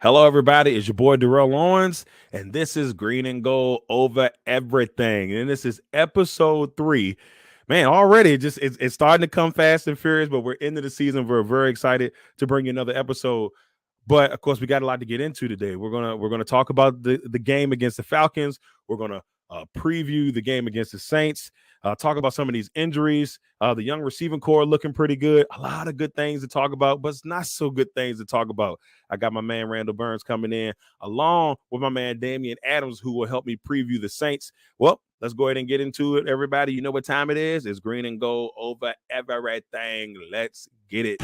Hello, everybody. It's your boy Darrell Owens, and this is Green and Gold over everything. And this is episode 3. Man, already it's starting to come fast and furious, but we're into the season. We're very excited to bring you another episode. But of course, we got a lot to get into today. We're gonna talk about the game against the Falcons. We're gonna preview the game against the Saints. Talk about some of these injuries. The young receiving core looking pretty good. A lot of good things to talk about, but it's not so good things to talk about. I got my man Randell coming in, along with my man Damian Adams, who will help me preview the Saints. Well, let's go ahead and get into it, everybody. You know what time it is? It's Green and Gold over everything. Let's get it.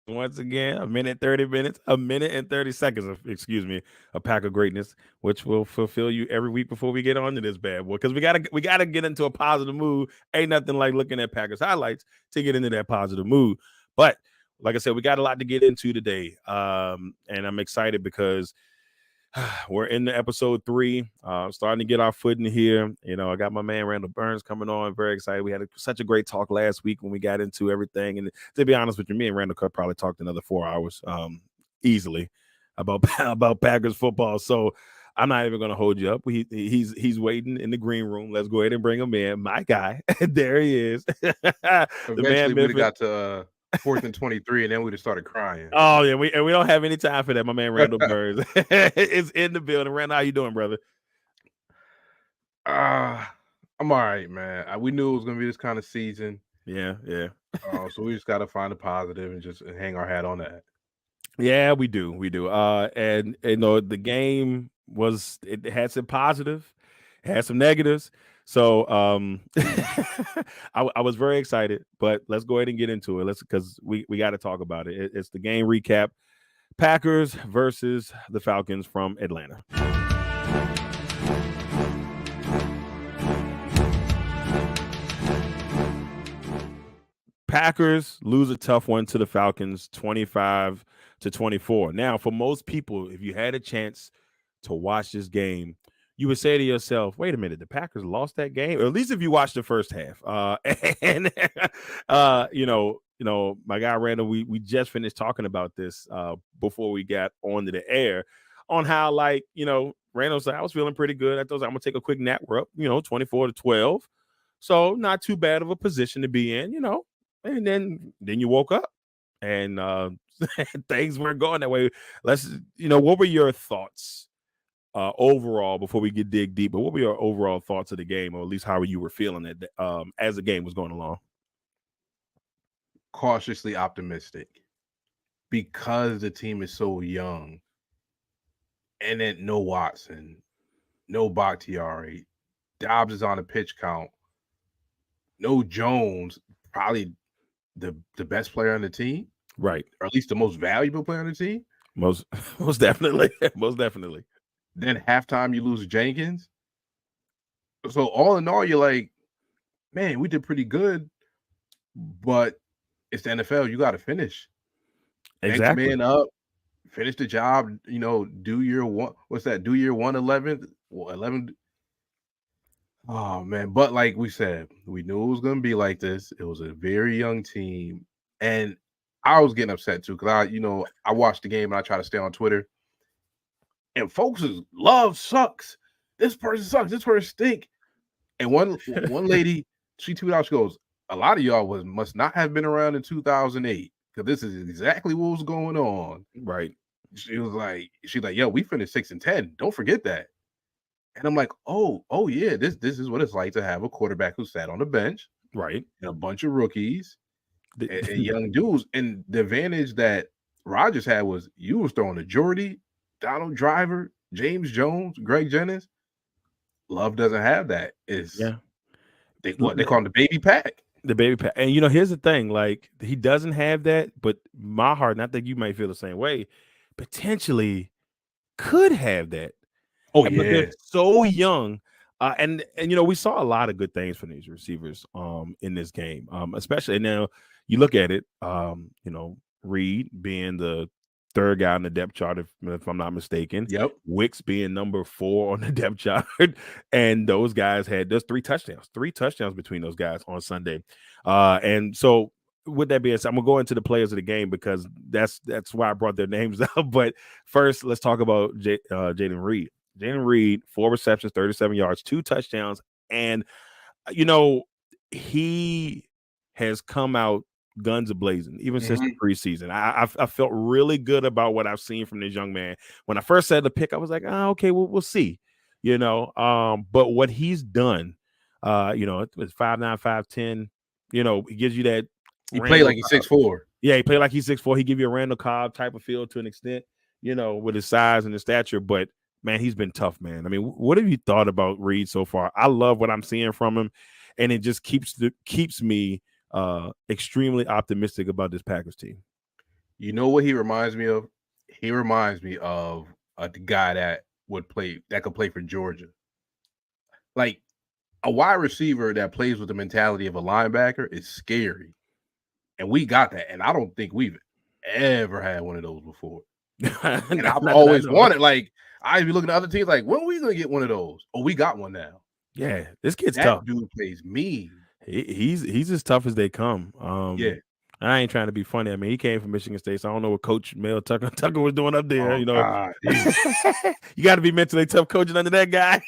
Once again, a minute 30 minutes, a minute and 30 seconds of, excuse me, a pack of greatness, which will fulfill you every week before we get on to this bad boy. Because we gotta get into a positive mood. Ain't nothing like looking at Packers highlights to get into that positive mood. But like I said, we got a lot to get into today. And I'm excited because we're in the episode 3, starting to get our foot in here. You know, I got my man Randell coming on. Very excited. We had such a great talk last week when we got into everything. And to be honest with you, me and Randell could probably talked another 4 hours easily about Packers football. So I'm not even going to hold you up. He's waiting in the green room. Let's go ahead and bring him in. My guy, there he is. The Eventually, we'd have got to 4th and 23, and then we'd have started crying. Oh yeah, we don't have any time for that. My man Randell is in the building. Randall, how you doing, brother? I'm all right, man. We knew it was gonna be this kind of season. Yeah. So we just got to find a positive and just hang our hat on that. Yeah, we do. And you know, the game it had some positive, it had some negatives. So I was very excited, but let's go ahead and get into it. Because we got to talk about it. It's the game recap. Packers versus the Falcons from Atlanta. Packers lose a tough one to the Falcons, 25-24. Now, for most people, if you had a chance to watch this game, you would say to yourself, wait a minute, the Packers lost that game? Or at least if you watched the first half. And you know, my guy Randall, we just finished talking about this before we got onto the air on how, like, you know, Randall said, I was feeling pretty good. I thought I'm gonna take a quick nap. We're up, 24-12. So not too bad of a position to be in, And then you woke up and things weren't going that way. What were your thoughts overall before we dig deep? But what were your overall thoughts of the game, or at least how you were feeling it as the game was going along? Cautiously optimistic because the team is so young, and then no Watson, no Bakhtiari, Dobbs is on a pitch count, no Jones, probably the best player on the team, right? Or at least the most valuable player on the team. Most definitely. Then halftime you lose Jenkins. So all in all, you're like, man, we did pretty good. but it's the NFL. You got to finish. Next Exactly. man up, finish the job. Do your one. What's that? Do your 111. 11. Oh man! But like we said, we knew it was going to be like this. It was a very young team, and I was getting upset too because I watched the game and I try to stay on Twitter, and folks' love sucks. This person sucks. This person stink. And one lady, she tweeted out, she goes, "A lot of y'all must not have been around in 2008 because this is exactly what was going on." Right. She's like, "Yo, we finished 6-10. Don't forget that." And I'm like, "Oh yeah, this is what it's like to have a quarterback who sat on the bench Right. and a bunch of rookies and The- young dudes." And the advantage that Rodgers had was you was throwing to Jordy, Donald Driver, James Jones, Greg Jennings. Love doesn't have that. yeah. They call him the baby pack. The baby pack. And here's the thing, like he doesn't have that, but my heart, and I think you might feel the same way, potentially could have that. Oh But they're yeah. so young. And we saw a lot of good things from these receivers in this game. Especially now you look at it, Reed being the third guy on the depth chart, if I'm not mistaken. Yep. Wicks being number 4 on the depth chart. And those guys had those 3 touchdowns between those guys on Sunday. And so with that being said, I'm gonna go into the players of the game because that's why I brought their names up. But first, let's talk about Jaden Reed. Jaden Reed, 4 receptions, 37 yards, 2 touchdowns, and he has come out guns a-blazing even since the preseason. I felt really good about what I've seen from this young man. When I first said the pick, I was like, okay, we'll see, but what he's done, it's 5'9", 5'10", he gives you that. He played like he's 6'4". Yeah, he played like he's 6'4". He give you a Randell Cobb type of feel to an extent, with his size and his stature, but man, he's been tough, man. I mean, what have you thought about Reed so far? I love what I'm seeing from him, and it just keeps me extremely optimistic about this Packers team. You know what he reminds me of? He reminds me of the guy that could play for Georgia. Like a wide receiver that plays with the mentality of a linebacker is scary. And we got that. And I don't think we've ever had one of those before. And I've always wanted, like, I'd be looking at other teams like, when are we going to get one of those? Oh, we got one now. Yeah, this kid's that tough. Dude plays mean. He's as tough as they come. Yeah. I ain't trying to be funny. I mean, he came from Michigan State, so I don't know what Coach Mel Tucker was doing up there. Oh, God, you got to be mentally tough coaching under that guy.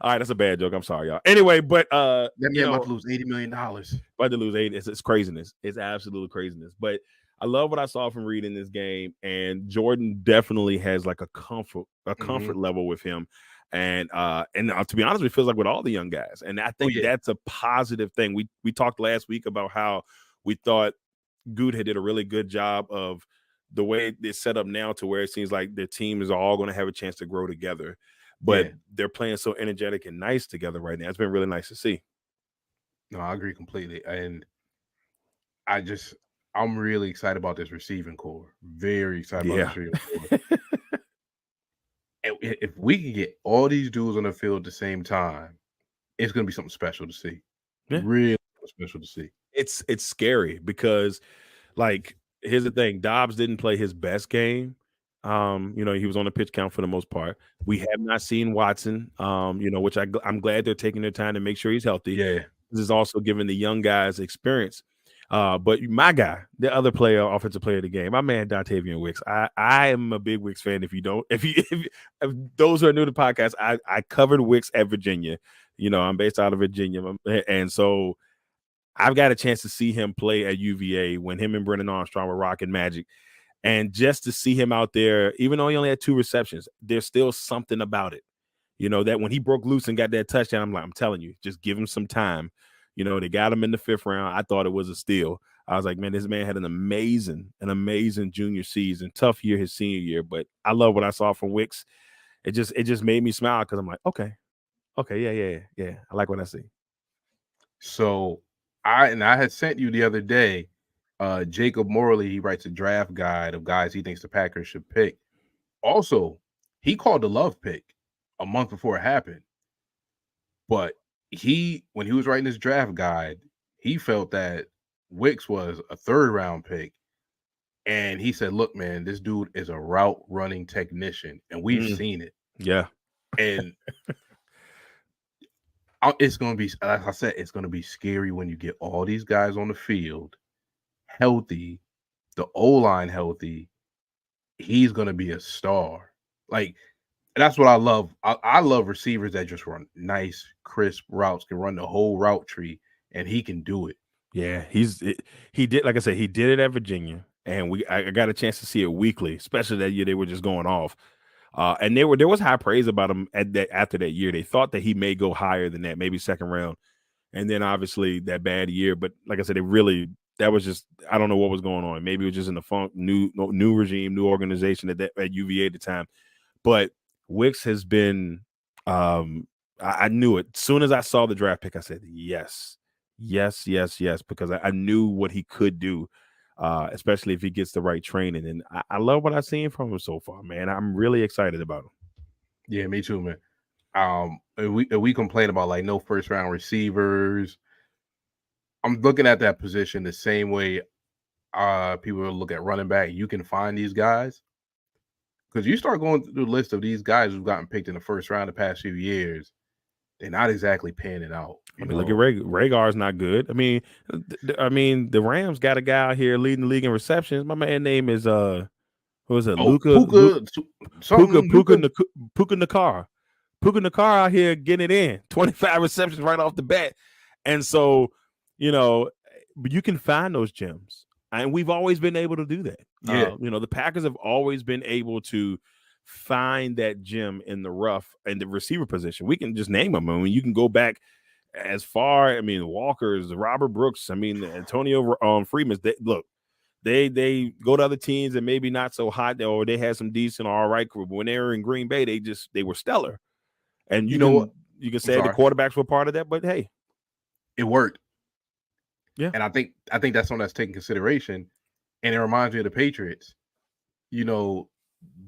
All right, that's a bad joke. I'm sorry, y'all. Anyway, but that man about to lose $80 million. About to lose 80. It's craziness. It's absolute craziness. But I love what I saw from Reed in this game, and Jordan definitely has like a comfort level with him. And to be honest, it feels like with all the young guys, and I think that's a positive thing. We talked last week about how we thought Good had did a really good job of the way it's set up now, to where it seems like their team is all going to have a chance to grow together. But they're playing so energetic and nice together right now. It's been really nice to see. No, I agree completely, and I'm really excited about this receiving core. Very excited about this receiving core. If we can get all these dudes on the field at the same time, it's going to be something special to see. Yeah. Really special to see. It's scary because, like, here's the thing: Dobbs didn't play his best game. He was on the pitch count for the most part. We have not seen Watson, which I'm glad they're taking their time to make sure he's healthy. Yeah, this is also giving the young guys experience. But my guy, the other offensive player of the game, my man Dontavian Wicks. I am a big Wicks fan. If those who are new to the podcast, I covered Wicks at Virginia. I'm based out of Virginia, and so I've got a chance to see him play at UVA when him and Brennan Armstrong were rocking magic. And just to see him out there, even though he only had 2 receptions, there's still something about it. That when he broke loose and got that touchdown, I'm telling you, just give him some time. They got him in the 5th round. I thought it was a steal. I was like, man, this man had an amazing junior season. Tough year his senior year, but I love what I saw from Wicks. It just made me smile because I'm like, okay, yeah. I like what I see. So I had sent you the other day, Jacob Morley, he writes a draft guide of guys he thinks the Packers should pick. Also, he called the Love pick a month before it happened. But when he was writing his draft guide, he felt that Wicks was a 3rd-round pick. And he said, look, man, this dude is a route running technician. And we've seen it. Yeah. And it's going to be, like I said, it's going to be scary when you get all these guys on the field healthy, the O-line healthy. He's going to be a star. Like, that's what I love. I love receivers that just run nice, crisp routes, can run the whole route tree, and he can do it. Yeah, he did, like I said, he did it at Virginia, and I got a chance to see it weekly, especially that year they were just going off. And there was high praise about him after that year. They thought that he may go higher than that, maybe 2nd round. And then obviously that bad year. But like I said, that was just, I don't know what was going on. Maybe it was just in the new regime, new organization at UVA at the time. But Wicks has been, I knew it. As soon as I saw the draft pick, I said, yes, because I knew what he could do. Especially if he gets the right training. And I love what I've seen from him so far, man. I'm really excited about him. Yeah, me too, man. We complain about like no 1st-round receivers. I'm looking at that position the same way people look at running back. You can find these guys because you start going through the list of these guys who've gotten picked in the 1st round the past few years. They're not exactly panning out. Look at Rhaegar's not good. I mean, the Rams got a guy out here leading the league in receptions. My man name is what was it? Puka Nakar. Puka Nakar out here getting it in. 25 receptions right off the bat. And so, you can find those gems. And we've always been able to do that. Yeah. The Packers have always been able to find that gem in the rough and the receiver position. We can just name them. I mean, you can go back as far. I mean, the Walkers, the Robert Brooks. I mean, the Antonio Freeman's. They go to other teams and maybe not so hot, or they had some decent, all right crew. But when they were in Green Bay, they were stellar. And you can say the quarterbacks were part of that, but hey, it worked. Yeah, and I think that's something that's taken consideration. And it reminds me of the Patriots.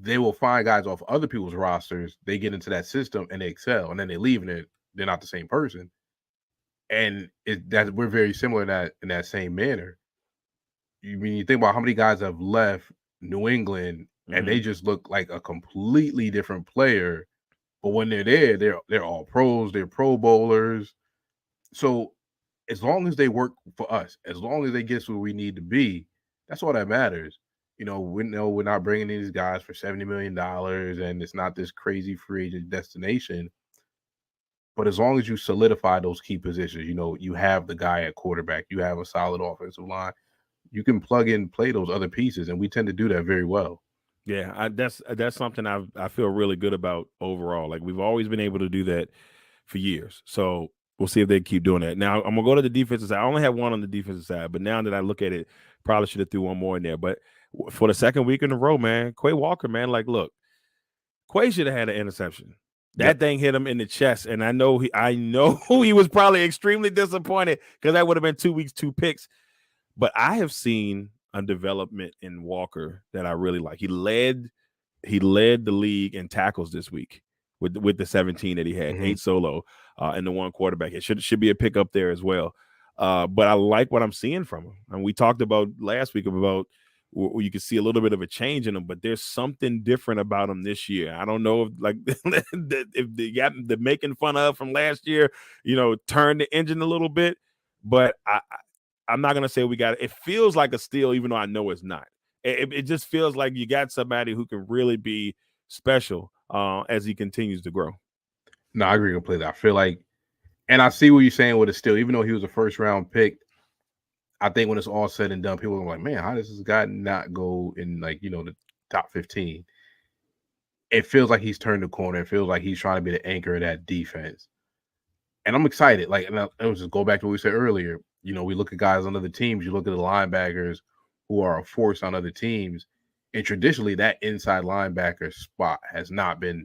They will find guys off other people's rosters. They get into that system and they excel, and then they leave and they're not the same person. And that we're very similar in that same manner. You think about how many guys have left New England and they just look like a completely different player, but when they're there, they're all pros, they're Pro Bowlers. So as long as they work for us, as long as they get where we need to be, that's all that matters. We know we're not bringing these guys for $70 million, and it's not this crazy free agent destination. But as long as you solidify those key positions, you have the guy at quarterback, you have a solid offensive line, you can plug in, play those other pieces, and we tend to do that very well. Yeah, that's something I feel really good about overall. Like, we've always been able to do that for years. So we'll see if they keep doing that. Now, I'm going to go to the defensive side. I only have one on the defensive side, but now that I look at it, probably should have threw one more in there. But for the 2nd week in a row, man, Quay Walker, man, like, look, Quay should have had an interception. That thing hit him in the chest, and I know he was probably extremely disappointed because that would have been 2 weeks, 2 picks. But I have seen a development in Walker that I really like. He led the league in tackles this week with the 17 that he had, 8 solo, and the 1 quarterback. It should be a pick up there as well. But I like what I'm seeing from him. And we talked about last week about you can see a little bit of a change in him, but there's something different about him this year. I don't know if they got the making fun of from last year, turned the engine a little bit, but I'm not going to say we got it. It feels like a steal, even though I know it's not. It just feels like you got somebody who can really be special as he continues to grow. No, I agree completely. I feel like, and I see what you're saying with a steal, even though he was a 1st-round pick. I think when it's all said and done, people are like, man, how does this guy not go in the top 15? It feels like he's turned the corner. It feels like he's trying to be the anchor of that defense. And I'm excited. And I'll just go back to what we said earlier. We look at guys on other teams. You look at the linebackers who are a force on other teams. And traditionally, that inside linebacker spot has not been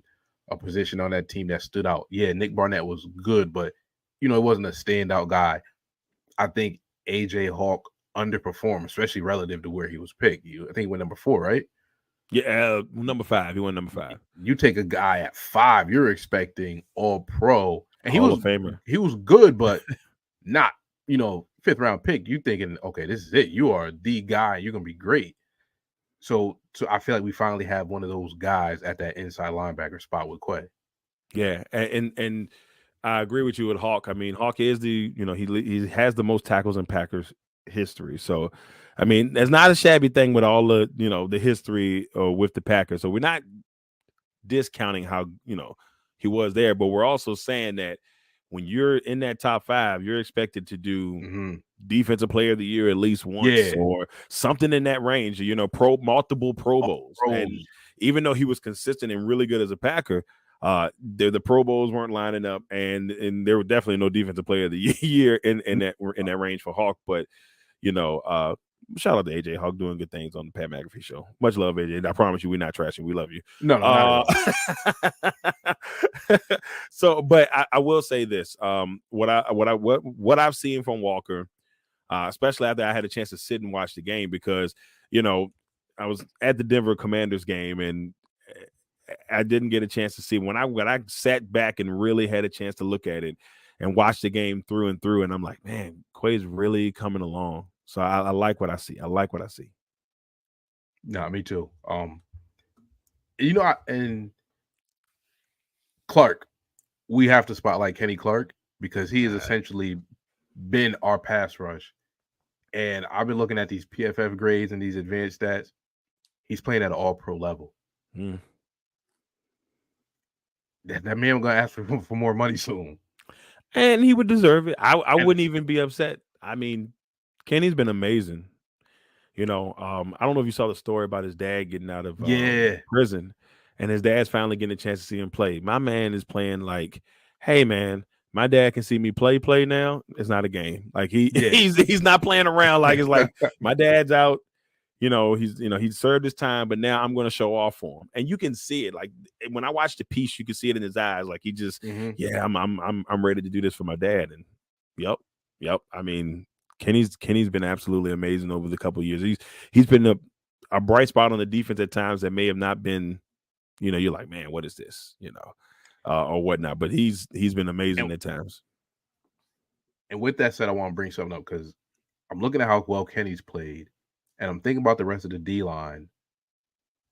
a position on that team that stood out. Yeah, Nick Barnett was good, but, it wasn't a standout guy. I think A.J. Hawk underperformed, especially relative to where he was picked. I think he went number 4, right? Yeah, number 5. He went number 5. You take a guy at 5, you're expecting all pro. And Hall of Famer. He was good, but not fifth round pick, you thinking, okay, this is it. You are the guy. You're gonna be great. So I feel like we finally have one of those guys at that inside linebacker spot with Quay. Yeah, and I agree with you with Hawk. I mean, Hawk is he has the most tackles in Packers history. So, I mean, that's not a shabby thing with all the the history with the Packers. So we're not discounting how he was there, but we're also saying that when you're in that top 5, you're expected to do defensive player of the year at least once or something in that range. Multiple Pro Bowls, and even though he was consistent and really good as a Packer. The Pro Bowls weren't lining up, and there were definitely no defensive player of the year in that range for Hawk. But shout out to AJ Hawk doing good things on the Pat McAfee show. Much love, AJ. I promise you, we're not trashing. We love you. No, not at all. So, but I will say this: what I've seen from Walker, especially after I had a chance to sit and watch the game, because I was at the Denver Commanders game and I didn't get a chance to see when I sat back and really had a chance to look at it and watch the game through and through. And I'm like, man, Quay's really coming along. So I like what I see. No, me too. And Clark, we have to spotlight Kenny Clark because he has essentially been our pass rush. And I've been looking at these PFF grades and these advanced stats. He's playing at an all-pro level. That man going to ask for more money soon. And he would deserve it. I wouldn't even be upset. I mean, Kenny's been amazing. I don't know if you saw the story about his dad getting out of prison, and his dad's finally getting a chance to see him play. My man is playing like, hey, man, my dad can see me play now. It's not a game. Like he's not playing around. Like it's like my dad's out. He's served his time, but now I'm going to show off for him. And you can see it. Like when I watched the piece, you can see it in his eyes. Like he just, I'm ready to do this for my dad. And yep. I mean, Kenny's been absolutely amazing over the couple of years. He's been a bright spot on the defense at times that may have not been, you're like, man, what is this? Or whatnot. But he's been amazing at times. And with that said, I want to bring something up because I'm looking at how well Kenny's played. And I'm thinking about the rest of the D-line.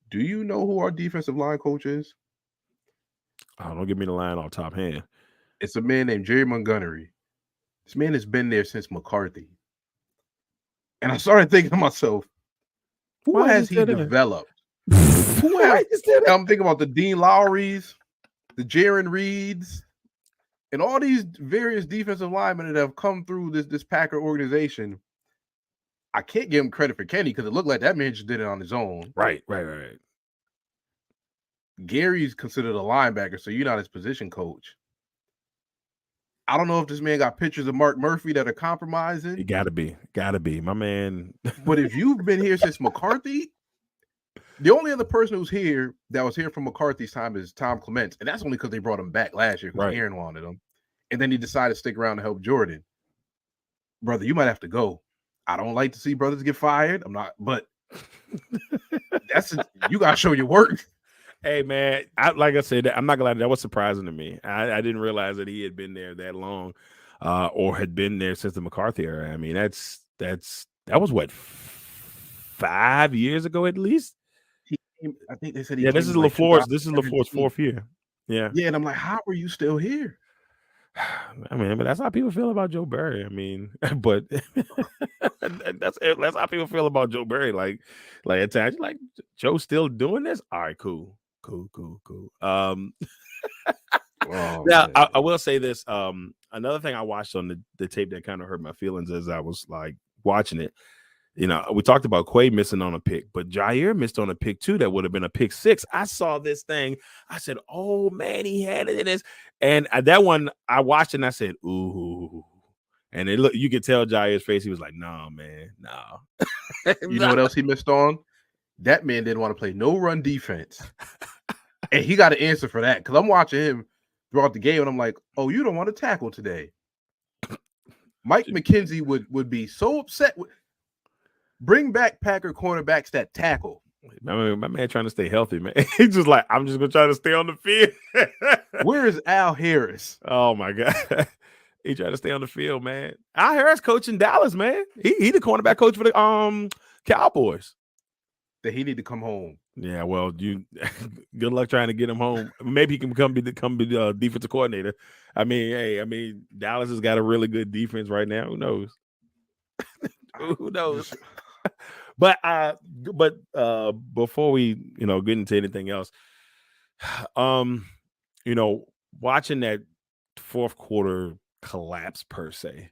Do you know who our defensive line coach is? Oh, don't give me the line off top hand. It's a man named Jerry Montgomery. This man has been there since McCarthy. And I started thinking to myself, who has he developed? I'm thinking about the Dean Lowrys, the Jaron Reeds, and all these various defensive linemen that have come through this Packer organization. I can't give him credit for Kenny because it looked like that man just did it on his own. Right. Gary's considered a linebacker, so you're not his position coach. I don't know if this man got pictures of Mark Murphy that are compromising. It gotta be, my man. But if you've been here since McCarthy, the only other person who's here that was here from McCarthy's time is Tom Clements, and that's only because they brought him back last year because Aaron wanted him, and then he decided to stick around to help Jordan. Brother, you might have to go. I don't like to see brothers get fired. I'm not, but you gotta show your work. Hey man, like I said, I'm not gonna lie, that was surprising to me. I didn't realize that he had been there that long, or had been there since the McCarthy era. I mean, that was what, 5 years ago at least. I think they said this is LaFleur's. This is LaFleur's 4th year. Yeah, and I'm like, how are you still here? I mean, but that's how people feel about Joe Barry. I mean, but that's how people feel about Joe Barry. Like at times, like Joe's still doing this. All right, cool. Now I will say this. Another thing I watched on the tape that kind of hurt my feelings as I was like watching it. We talked about Quay missing on a pick, but Jair missed on a pick too. That would have been a pick 6. I saw this thing. I said, "Oh man, he had it in his." And that one, I watched it and I said, "Ooh." And you could tell Jair's face. He was like, "No, man, no." You know what else he missed on? That man didn't want to play no run defense, and he got an answer for that because I'm watching him throughout the game, and I'm like, "Oh, you don't want to tackle today." Mike McKenzie would be so upset with. Bring back Packer cornerbacks that tackle. My man trying to stay healthy, man. He's just like, I'm just going to try to stay on the field. Where is Al Harris? Oh, my God. He tried to stay on the field, man. Al Harris coaching Dallas, man. He the cornerback coach for the Cowboys. That he need to come home. Yeah, well, you good luck trying to get him home. Maybe he can become be the defensive coordinator. I mean, Dallas has got a really good defense right now. Who knows? Who knows? But before we get into anything else, watching that fourth quarter collapse per se.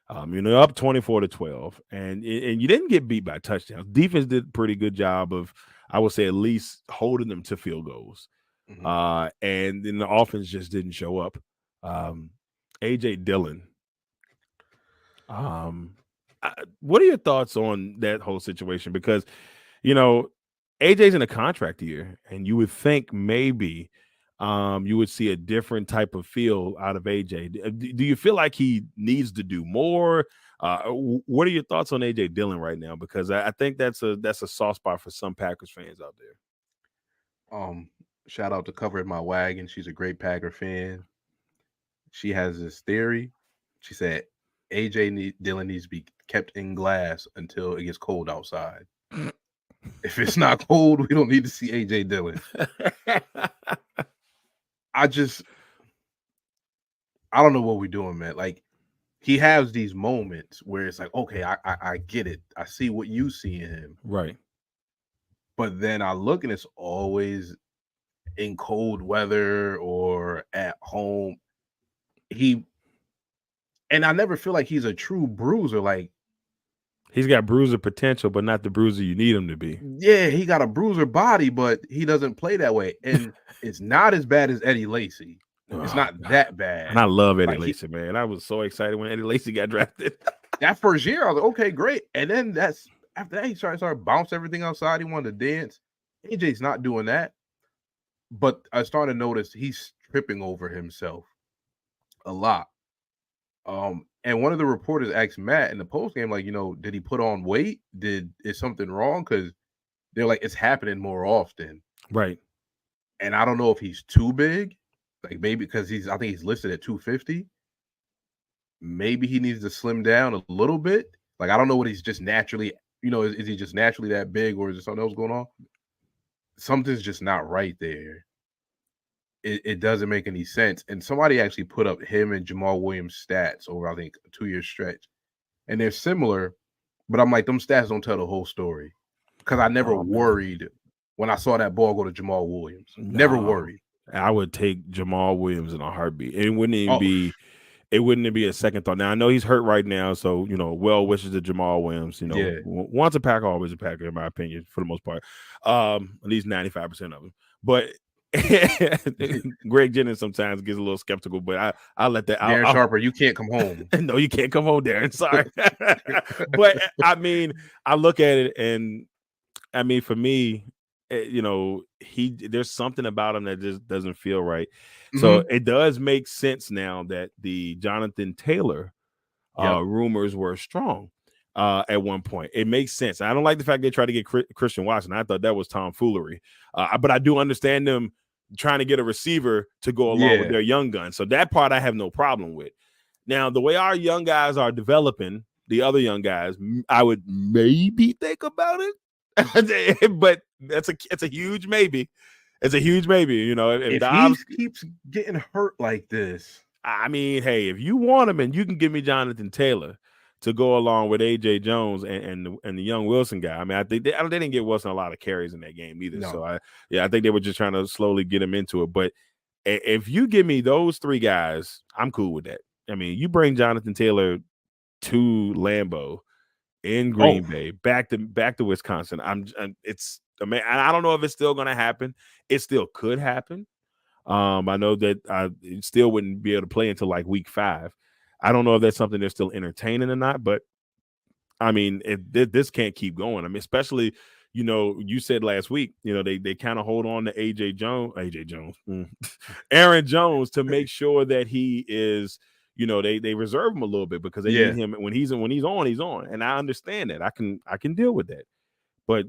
Up 24-12, and you didn't get beat by touchdowns. Defense did a pretty good job of, I would say, at least holding them to field goals. Mm-hmm. And then the offense just didn't show up. AJ Dillon. What are your thoughts on that whole situation? Because, AJ's in a contract year, and you would think maybe you would see a different type of feel out of AJ. Do you feel like he needs to do more? What are your thoughts on AJ Dillon right now? Because I think that's a soft spot for some Packers fans out there. Shout out to Covering My Wagon. She's a great Packer fan. She has this theory. She said AJ Dillon needs to be kept in glass until it gets cold outside. If it's not cold, we don't need to see AJ Dillon. I don't know what we're doing, man. Like, he has these moments where it's like, okay, I get it. I see what you see in him. Right. But then I look and it's always in cold weather or at home. And I never feel like he's a true bruiser. Like, he's got bruiser potential, but not the bruiser you need him to be. Yeah, he got a bruiser body, but he doesn't play that way. And it's not as bad as Eddie Lacy. It's not that bad. And I love Eddie Lacy, man. I was so excited when Eddie Lacy got drafted. That first year, I was like, okay, great. And then after that, he started bounce everything outside. He wanted to dance. AJ's not doing that. But I started to notice he's tripping over himself a lot. And one of the reporters asked Matt in the postgame, like, did he put on weight? Is something wrong? Because they're like, it's happening more often. Right. And I don't know if he's too big. Like, maybe because I think he's listed at 250. Maybe he needs to slim down a little bit. Like, I don't know what he's just naturally, is he just naturally that big, or is there something else going on? Something's just not right there. It doesn't make any sense. And somebody actually put up him and Jamal Williams stats over, I think, a 2-year stretch. And they're similar, but I'm like, them stats don't tell the whole story. Because I never worried when I saw that ball go to Jamal Williams. Never worried. I would take Jamal Williams in a heartbeat. It wouldn't even be a second thought. Now, I know he's hurt right now, so, well wishes to Jamal Williams. Once a Packer, always a Packer, in my opinion, for the most part. At least 95% of them. But Greg Jennings sometimes gets a little skeptical, but I let that. Darren Sharper, you can't come home. No, you can't come home, Darren. Sorry. But I mean, I look at it, and I mean, for me, there's something about him that just doesn't feel right. Mm-hmm. So it does make sense now that the Jonathan Taylor rumors were strong at one point. It makes sense. I don't like the fact they tried to get Christian Watson. I thought that was tomfoolery. But I do understand them trying to get a receiver to go along with their young gun. So that part I have no problem with. Now, the way our young guys are developing, the other young guys, I would maybe think about it. But it's a huge maybe. It's a huge maybe. If Dobbs keeps getting hurt like this, I mean, hey, if you want him and you can give me Jonathan Taylor to go along with AJ Jones and the young Wilson guy. I mean, I think they didn't get Wilson a lot of carries in that game either. No. So I think they were just trying to slowly get him into it. But if you give me those three guys, I'm cool with that. I mean, you bring Jonathan Taylor to Lambeau in Green Bay, back to Wisconsin. I don't know if it's still going to happen. It still could happen. I know that I still wouldn't be able to play until like week 5. I don't know if that's something they're still entertaining or not, but I mean, this can't keep going. I mean, especially, you said last week, they kind of hold on to Aaron Jones to make sure that he is, they reserve him a little bit because they need him when he's on. And I understand that. I can deal with that. But,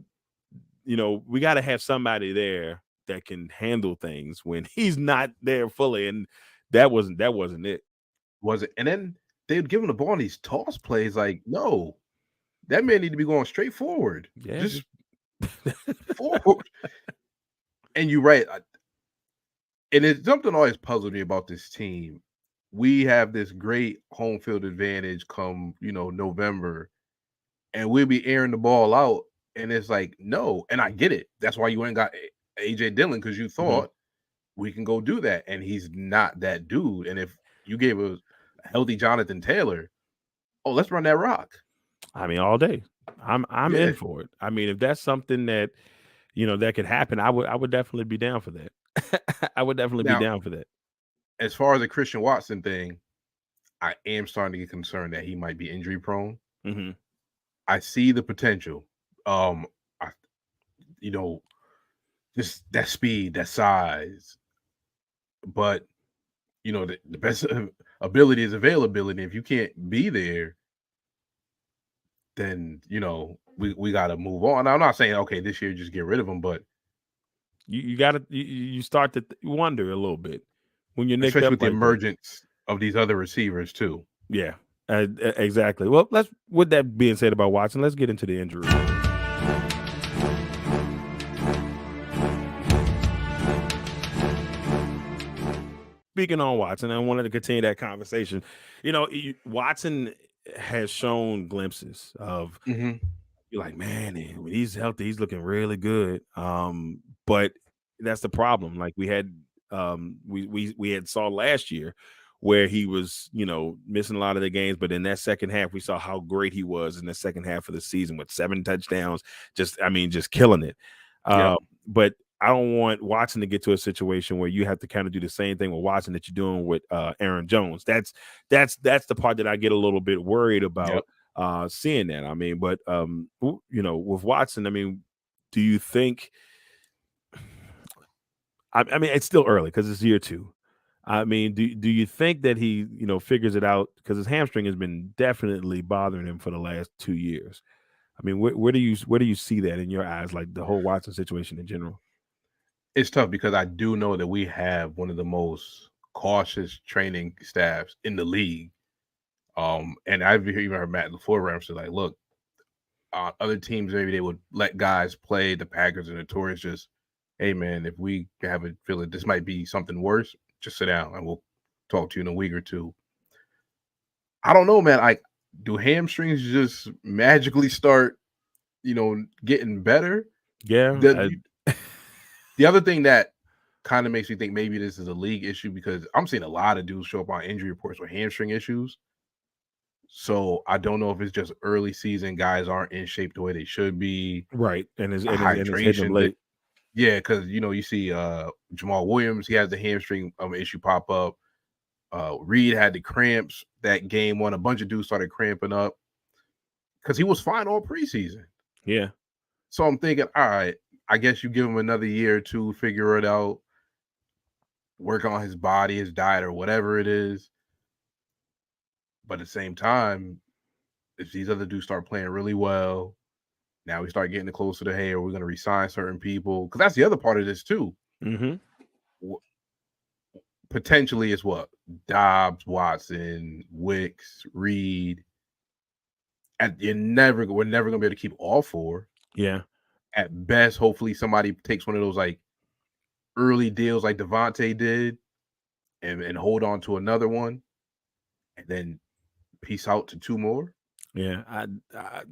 we got to have somebody there that can handle things when he's not there fully. And that wasn't it. Was it? And then they would give him the ball on these toss plays. Like, no, that man need to be going straight forward, Yeah, just forward. And you're right. And it's something always puzzled me about this team. We have this great home field advantage come, November, and we'll be airing the ball out. And it's like, no. And I get it. That's why you ain't got AJ Dillon, because you thought we can go do that. And he's not that dude. And if you gave a healthy Jonathan Taylor, oh, let's run that rock. I mean, all day. I'm Yeah. in for it. I mean, if that's something that that could happen, I would definitely be down for that. I would definitely be Now, down for that. as far as the Christian Watson thing, I am starting to get concerned that he might be injury prone. Mm-hmm. I see the potential. I, just that speed, that size. But the best ability is availability. If you can't be there, then we got to move on. Now, I'm not saying okay this year just get rid of him, but you got to you start to wonder a little bit when you're nicked especially up with the like emergence of these other receivers too. that. Yeah, exactly. Well, with that being said about Watson, let's get into the injury. Speaking on Watson, I wanted to continue that conversation. Watson has shown glimpses of you're like, man, when he's healthy, he's looking really good. But that's the problem. Like we had we had saw last year where he was, missing a lot of the games, but in that second half, we saw how great he was in the second half of the season with 7 touchdowns, just killing it. But I don't want Watson to get to a situation where you have to kind of do the same thing with Watson that you're doing with Aaron Jones. That's the part that I get a little bit worried about seeing that. I mean, but with Watson, I mean, do you think? I mean, it's still early because it's year 2. I mean, do you think that he figures it out, because his hamstring has been definitely bothering him for the last 2 years? I mean, where do you see that in your eyes, like the whole Watson situation in general? It's tough because I do know that we have one of the most cautious training staffs in the league. And I've even heard Matt LaFleur say, like, look, other teams, maybe they would let guys play. The Packers and the Tories just, hey, man, if we have a feeling this might be something worse, just sit down and we'll talk to you in a week or two. I don't know, man. Like, do hamstrings just magically start, getting better? Yeah. The other thing that kind of makes me think maybe this is a league issue, because I'm seeing a lot of dudes show up on injury reports with hamstring issues. So I don't know if it's just early season, guys aren't in shape the way they should be. Right. And it's hitting them Hydration. late. Yeah, because you see Jamal Williams, he has the hamstring issue pop up. Reed had the cramps that game 1. A bunch of dudes started cramping up because he was fine all preseason. Yeah. So I'm thinking, all right, I guess you give him another year or 2, figure it out, work on his body, his diet, or whatever it is. But at the same time, if these other dudes start playing really well, now we start getting closer to, hey, are we going to resign certain people? Because that's the other part of this too. Potentially, it's what? Dobbs, Watson, Wicks, Reed. And we're never going to be able to keep all 4. Yeah. At best, hopefully somebody takes one of those like early deals like Devontae did and hold on to another one and then peace out to 2 more. Yeah. I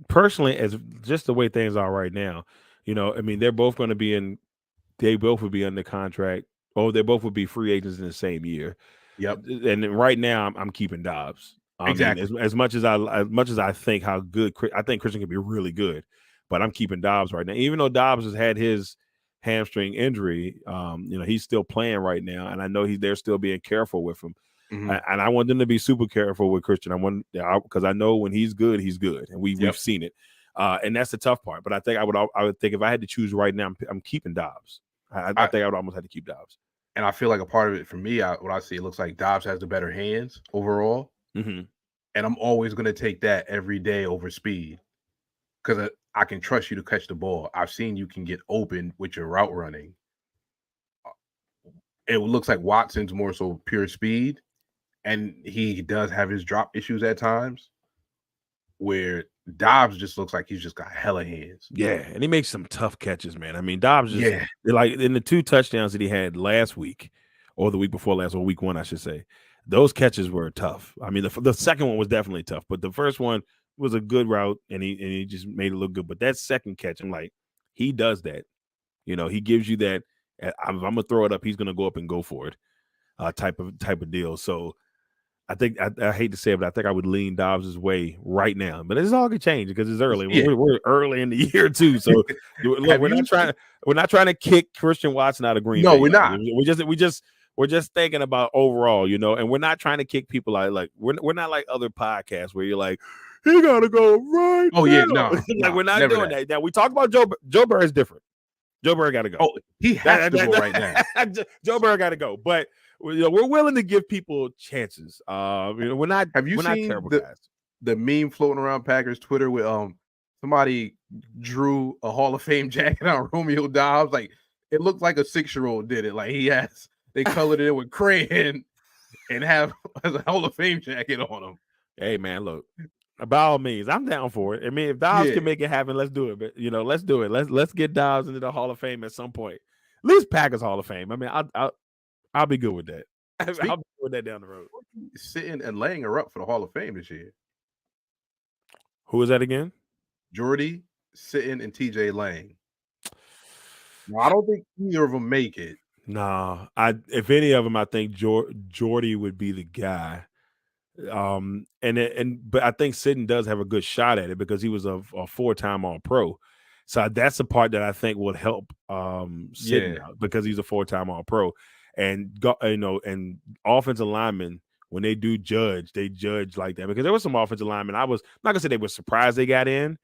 personally, as just the way things are right now, I mean, they're both going to be they both would be under contract. Oh, they both would be free agents in the same year. Yep. And right now, I'm keeping Dobbs. I Exactly. mean, as much as I think how good I think Christian can be really good, but I'm keeping Dobbs right now. Even though Dobbs has had his hamstring injury, he's still playing right now, and I know they're still being careful with him. And I want them to be super careful with Christian. Because I know when he's good, and we've seen it. And that's the tough part. But I think I would think if I had to choose right now, I'm keeping Dobbs. I think I would almost have to keep Dobbs. And I feel like a part of it for me, what I see, it looks like Dobbs has the better hands overall. And I'm always going to take that every day over speed, because I can trust you to catch the ball. I've seen you can get open with your route running. It looks like Watson's more so pure speed. And he does have his drop issues at times where Dobbs just looks like he's just got hella hands. Yeah, and he makes some tough catches, man. I mean, Dobbs just Yeah. like in the 2 touchdowns that he had last week, or the week before last, or week 1, I should say. Those catches were tough. I mean, the second one was definitely tough, but the first one was a good route, and he just made it look good. But that second catch, I'm like, he does that. You know, he gives you that. I'm gonna throw it up. He's gonna go up and go for it, type of deal. So I think I hate to say it, but I think I would lean Dobbs' way right now. But it's all gonna change because it's early. Yeah. We're early in the year too. So look, we're not trying to kick Christian Watson out of Green Bay. No, we're not. We're just thinking about overall, you know, and we're not trying to kick people out. Like we're not like other podcasts where you're like, he gotta go right. Oh now. yeah, no, like we're not doing that. Now we talk about Joe Burrow is different. Joe Burrow got to go. Oh, he has to go right now. Joe Burrow got to go, but you know, we're willing to give people chances. You know, we're not. Have you seen terrible guys. The meme floating around Packers Twitter with somebody drew a Hall of Fame jacket on Romeo Dobbs? Like it looked like a 6-year-old did it. Like they colored it in with crayon and have a Hall of Fame jacket on him. Hey man, look. By all means, I'm down for it. I mean, if Dobbs can make it happen, let's do it. But you know, let's do it. Let's get Dobbs into the Hall of Fame at some point. At least Packers Hall of Fame. I mean, I'll be good with that. I'll be good with that down the road. Sitting and laying her up for the Hall of Fame this year. Who is that again? Jordy, Sitton, and TJ Lang. Now, I don't think either of them make it. Nah, if any of them, I think Jordy would be the guy. But I think Sitton does have a good shot at it because he was a 4-time All-Pro. So that's the part that I think would help Sitton out because he's a 4-time All-Pro. And and offensive linemen, when they do judge, they judge like that because there was some offensive linemen. I'm not gonna say they were surprised they got in,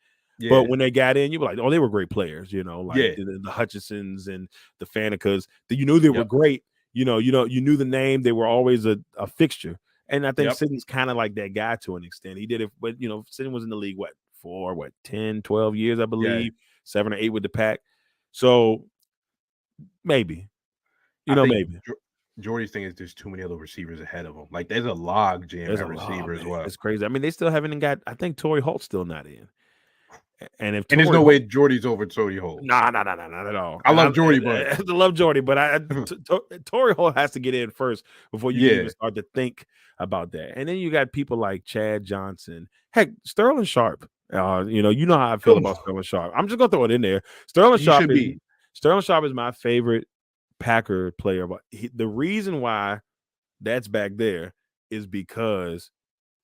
but when they got in, you were like, oh, they were great players, you know, like the Hutchinsons and the Fanekas. That you knew they were great. You knew the name. They were always a fixture. And I think Sitton's kind of like that guy to an extent. He did it, but Sitton was in the league, 10, 12 years, I believe, 7 or 8 with the Pack. So maybe, maybe. Jordy's thing is there's too many other receivers ahead of him. Like there's a log jam at receiver as well. It's crazy. I mean, they still haven't got. I think Torrey Holt's still not in. And there's no way Jordy's over Torrey Holt. Nah, not at all. I love Jordy, but I love Jordy, but Torrey Holt has to get in first before you even start to think about that. And then you got people like Chad Johnson, heck, Sterling Sharp. You know how I feel about Sterling Sharp. I'm just gonna throw it in there. Sterling Sharp is my favorite Packer player. But the reason why that's back there is because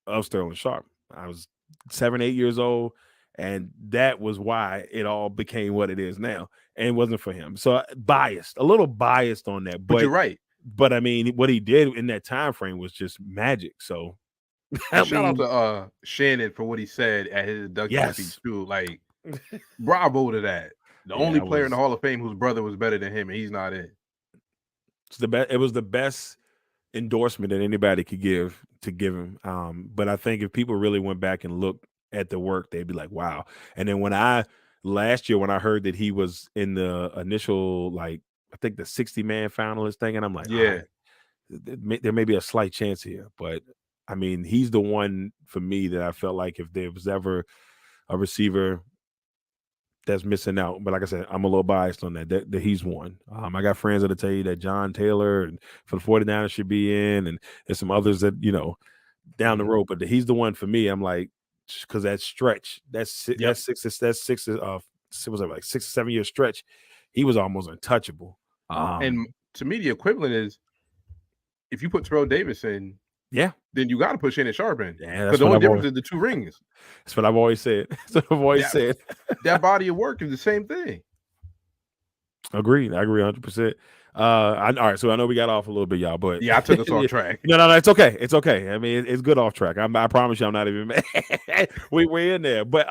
of Sterling Sharp. I was 7, 8 years old. And that was why it all became what it is now. And it wasn't for him. So a little biased on that. But you're right. But I mean, what he did in that time frame was just magic. So shout out to Shannon for what he said at his induction speech too. Like, bravo to that. The only player in the Hall of Fame whose brother was better than him, and he's not in. It was the best endorsement that anybody could give him. But I think if people really went back and looked at the work, they'd be like, wow. And then last year when I heard that he was in the initial, I think the 60-man finalist thing, and I'm like, there may be a slight chance here, but I mean, he's the one for me that I felt like if there was ever a receiver that's missing out, but like I said, I'm a little biased on that he's one. I got friends that'll tell you that John Taylor and for the 49ers should be in, and there's some others that down the road, but he's the one for me. I'm like, because that stretch, that's 6 or 7 year stretch, he was almost untouchable. And to me, the equivalent is if you put Terrell Davis in, then you got to put Shannon Sharp in. Because the only difference is the 2 rings. That's what I've always said. Said. That body of work is the same thing. Agreed. I agree 100%. All right, so I know we got off a little bit, y'all, but I took us off track. No, it's okay. It's okay. I mean, it's good off track. I promise you, I'm not even mad. We're in there. But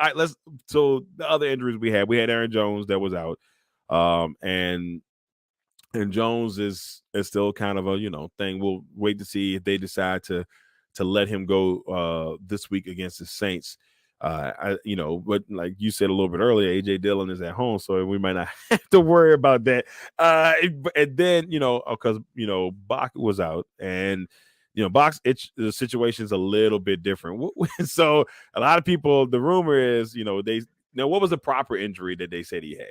so the other injuries we had Aaron Jones that was out, and Jones is still kind of a thing. We'll wait to see if they decide to let him go this week against the Saints. But like you said a little bit earlier, AJ Dillon is at home, so we might not have to worry about that. And then, because Bach was out, and Box the situation's a little bit different. So a lot of people, the rumor is, what was the proper injury that they said he had?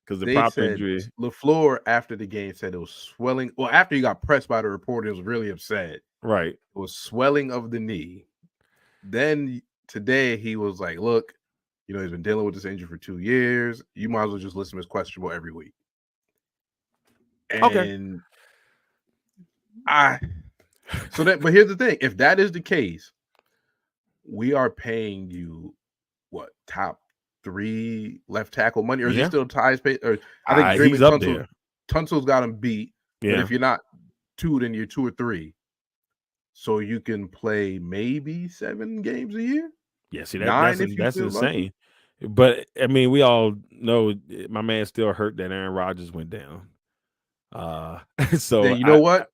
Because the They proper said injury, LaFleur after the game said it was swelling. Well, after he got pressed by the reporter, he was really upset. right? It was swelling of the knee. Then today he was like, "Look, he's been dealing with this injury for 2 years. You might as well just list him as questionable every week." Okay. And but here's the thing: if that is the case, we are paying you what, top 3 left tackle money, or is he Yeah. still ties paid? Or I think He's Draymond up there. Tunsil's got him beat. But Yeah. if you're not 2, then you're 2 or 3. So you can play maybe 7 games a year. Yeah. See, 9 if you're that's still insane. lucky. But I mean, we all know my man still hurt that Aaron Rodgers went down. So Then you know what?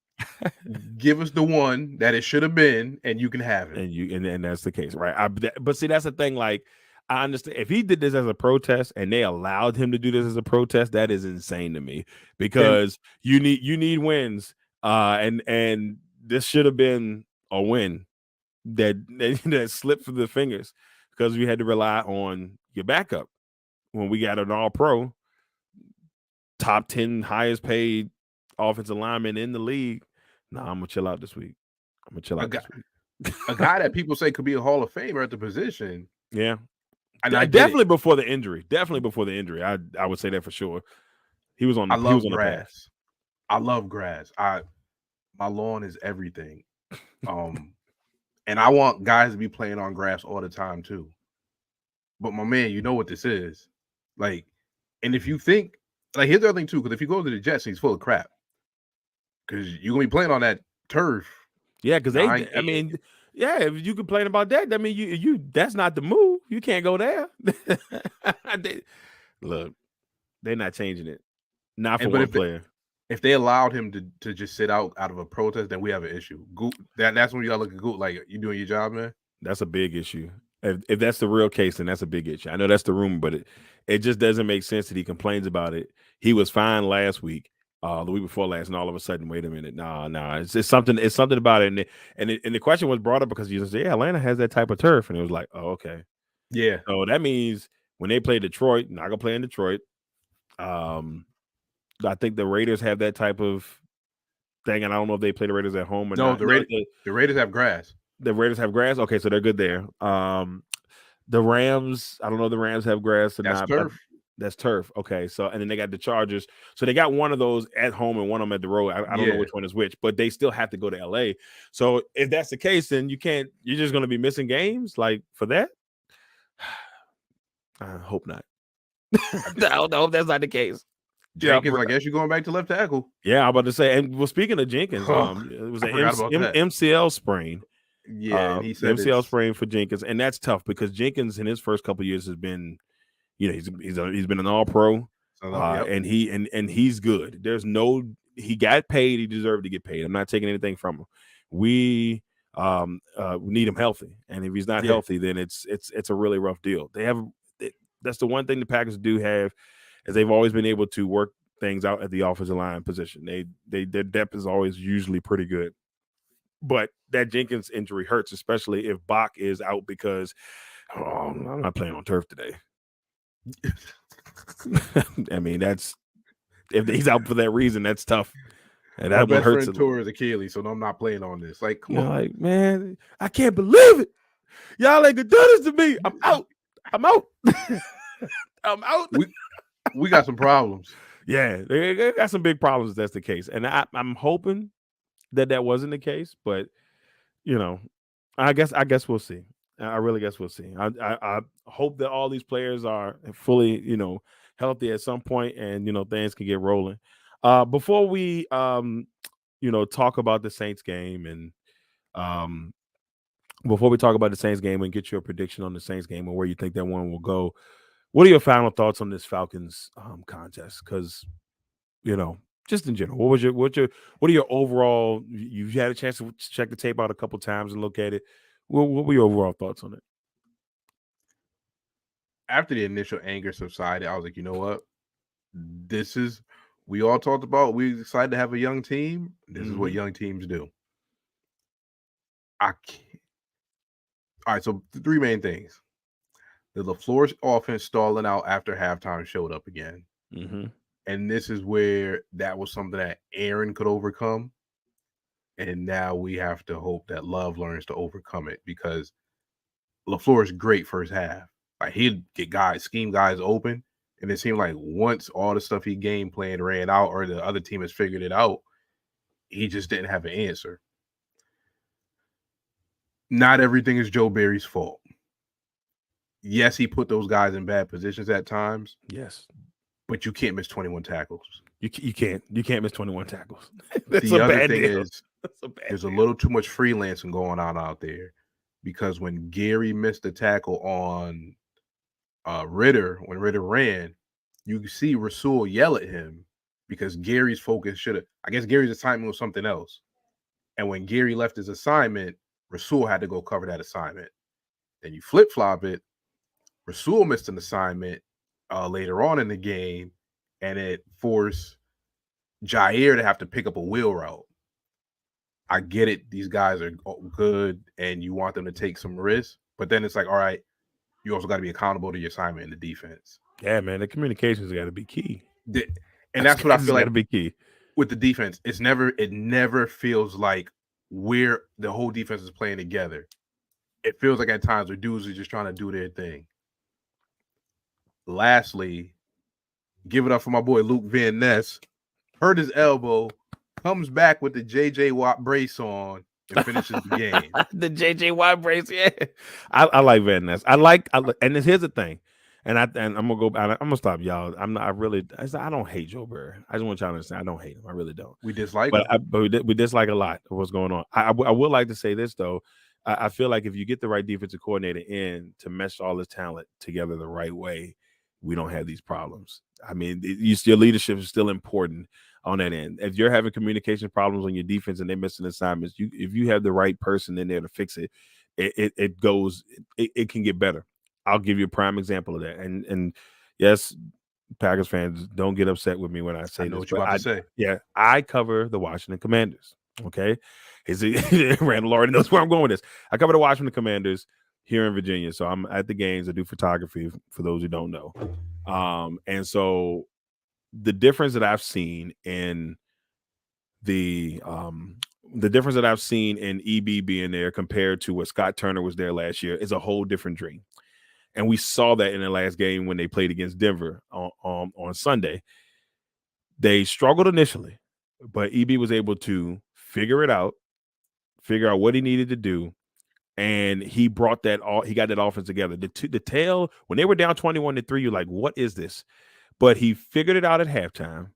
Give us the one that it should have been, and you can have it. And that's the case, right? But see, that's the thing. Like, I understand if he did this as a protest and they allowed him to do this as a protest, that is insane to me because you need wins. And this should have been a win that slipped through the fingers because we had to rely on your backup when we got an All-Pro, top 10 highest paid offensive lineman in the league. Nah, I'm gonna chill out this week. A guy that people say could be a Hall of Famer at the position. Yeah. And definitely before the injury. I would say that for sure. He was on I love the grass. path. I love grass. My lawn is everything. And I want guys to be playing on grass all the time too. But my man, you know what this is. Like, and if you think, like, here's the other thing too, because if you go to the Jets, he's full of crap. Because you're gonna be playing on that turf. Yeah, because if you complain about that, I mean you that's not the move. You can't go there. Look, they're not changing it. Not for one player. If they allowed him to just sit out of a protest, then we have an issue. That's when you gotta look at Goot like, you doing your job, man. That's a big issue. If that's the real case, then that's a big issue. I know that's the rumor, but it just doesn't make sense that he complains about it. He was fine last week, the week before last, and all of a sudden, wait a minute, nah. It's something about it, and the question was brought up because you said, Atlanta has that type of turf, and it was like, oh, okay, yeah. So that means when they play Detroit, not gonna play in Detroit. I think the Raiders have that type of thing, and I don't know if they play the Raiders at home or not. The Raiders have grass. The Raiders have grass. Okay, so they're good there. The Rams, I don't know if the Rams have grass or not. Turf. That's turf. Okay, so and then they got the Chargers. So they got one of those at home and one of them at the road. I don't know which one is which, but they still have to go to LA. So if that's the case, then you're just going to be missing games like for that. I hope not. I hope that's not the case. Jenkins, I guess you're going back to left tackle. Yeah, I'm about to say. And well, speaking of Jenkins, it was an MCL sprain. Yeah, he said MCL sprain for Jenkins, and that's tough because Jenkins in his first couple of years has been, he's been an All-Pro, and he's good. He got paid. He deserved to get paid. I'm not taking anything from him. We need him healthy, and if he's not healthy, then it's a really rough deal. That's the one thing the Packers do have. As they've always been able to work things out at the offensive line position. Their depth is always usually pretty good. But that Jenkins injury hurts, especially if Bach is out because I'm not playing on turf today. I mean, if he's out for that reason, that's tough. And that one hurts. Tore his Achilles, so I'm not playing on this. Like, come on, like, man, I can't believe it. Y'all ain't gonna do this to me. I'm out. I'm out. We got some problems. Yeah, they got some big problems if that's the case. And I'm hoping that wasn't the case, but I guess we'll see. I really guess we'll see. I hope that all these players are fully, healthy at some point and things can get rolling. Before we talk about the Saints game and before we talk about the Saints game and get your prediction on the Saints game and where you think that one will go, what are your final thoughts on this Falcons contest? Because, just in general, what are your overall? You've had a chance to check the tape out a couple times and look at it. What were your overall thoughts on it? After the initial anger subsided, I was like, you know what? We all talked about, we're excited to have a young team. This is what young teams do. I can't. All right, so the three main things. The LaFleur's offense stalling out after halftime showed up again. Mm-hmm. And this is where that was something that Aaron could overcome. And now we have to hope that Love learns to overcome it, because LaFleur is great first half. Like, he'd get scheme guys open. And it seemed like once all the stuff he game plan ran out, or the other team has figured it out, he just didn't have an answer. Not everything is Joe Barry's fault. Yes, he put those guys in bad positions at times. Yes. But you can't miss 21 tackles. You can't miss 21 tackles. That's the a other bad thing deal. is there's a little too much freelancing going on out there, because when Gary missed the tackle on Ritter, when Ritter ran, you see Rasul yell at him because Gary's focus I guess Gary's assignment was something else. And when Gary left his assignment, Rasul had to go cover that assignment. Then you flip-flop it. Rasul missed an assignment later on in the game, and it forced Jair to have to pick up a wheel route. I get it. These guys are good, and you want them to take some risks. But then it's like, all right, you also got to be accountable to your assignment in the defense. Yeah, man, the communication's got to be key. And that's what I feel like got to be key with the defense. It never feels like the whole defense is playing together. It feels like at times where dudes are just trying to do their thing. Lastly, give it up for my boy Luke Van Ness. Hurt his elbow, comes back with the J.J. Watt brace on, and finishes the game. The J.J. Watt brace, yeah. I like Van Ness. And here's the thing, and I'm gonna go. I'm gonna stop, y'all. I don't hate Joe Burrow. I just want y'all to understand, I don't hate him. I really don't. We dislike him. But we dislike a lot of what's going on. I would like to say this though. I feel like if you get the right defensive coordinator in to mesh all this talent together the right way, we don't have these problems. I mean, your leadership is still important on that end. If you're having communication problems on your defense and they're missing assignments, if you have the right person in there to fix it, it can get better. I'll give you a prime example of that. And yes, Packers fans, don't get upset with me when I say I know this, what you're about to say. Yeah, I cover the Washington Commanders. Okay, Randell already knows where I'm going with this. I cover the Washington Commanders here in Virginia, so I'm at the games. I do photography for those who don't know, and so the difference that I've seen in the difference that I've seen in EB being there compared to what Scott Turner was there last year is a whole different dream. And we saw that in the last game when they played against Denver on Sunday. They struggled initially, but EB was able to figure out what he needed to do, and he brought he got that offense together. The tail, when they were down 21-3, you're like, what is this? But he figured it out at halftime.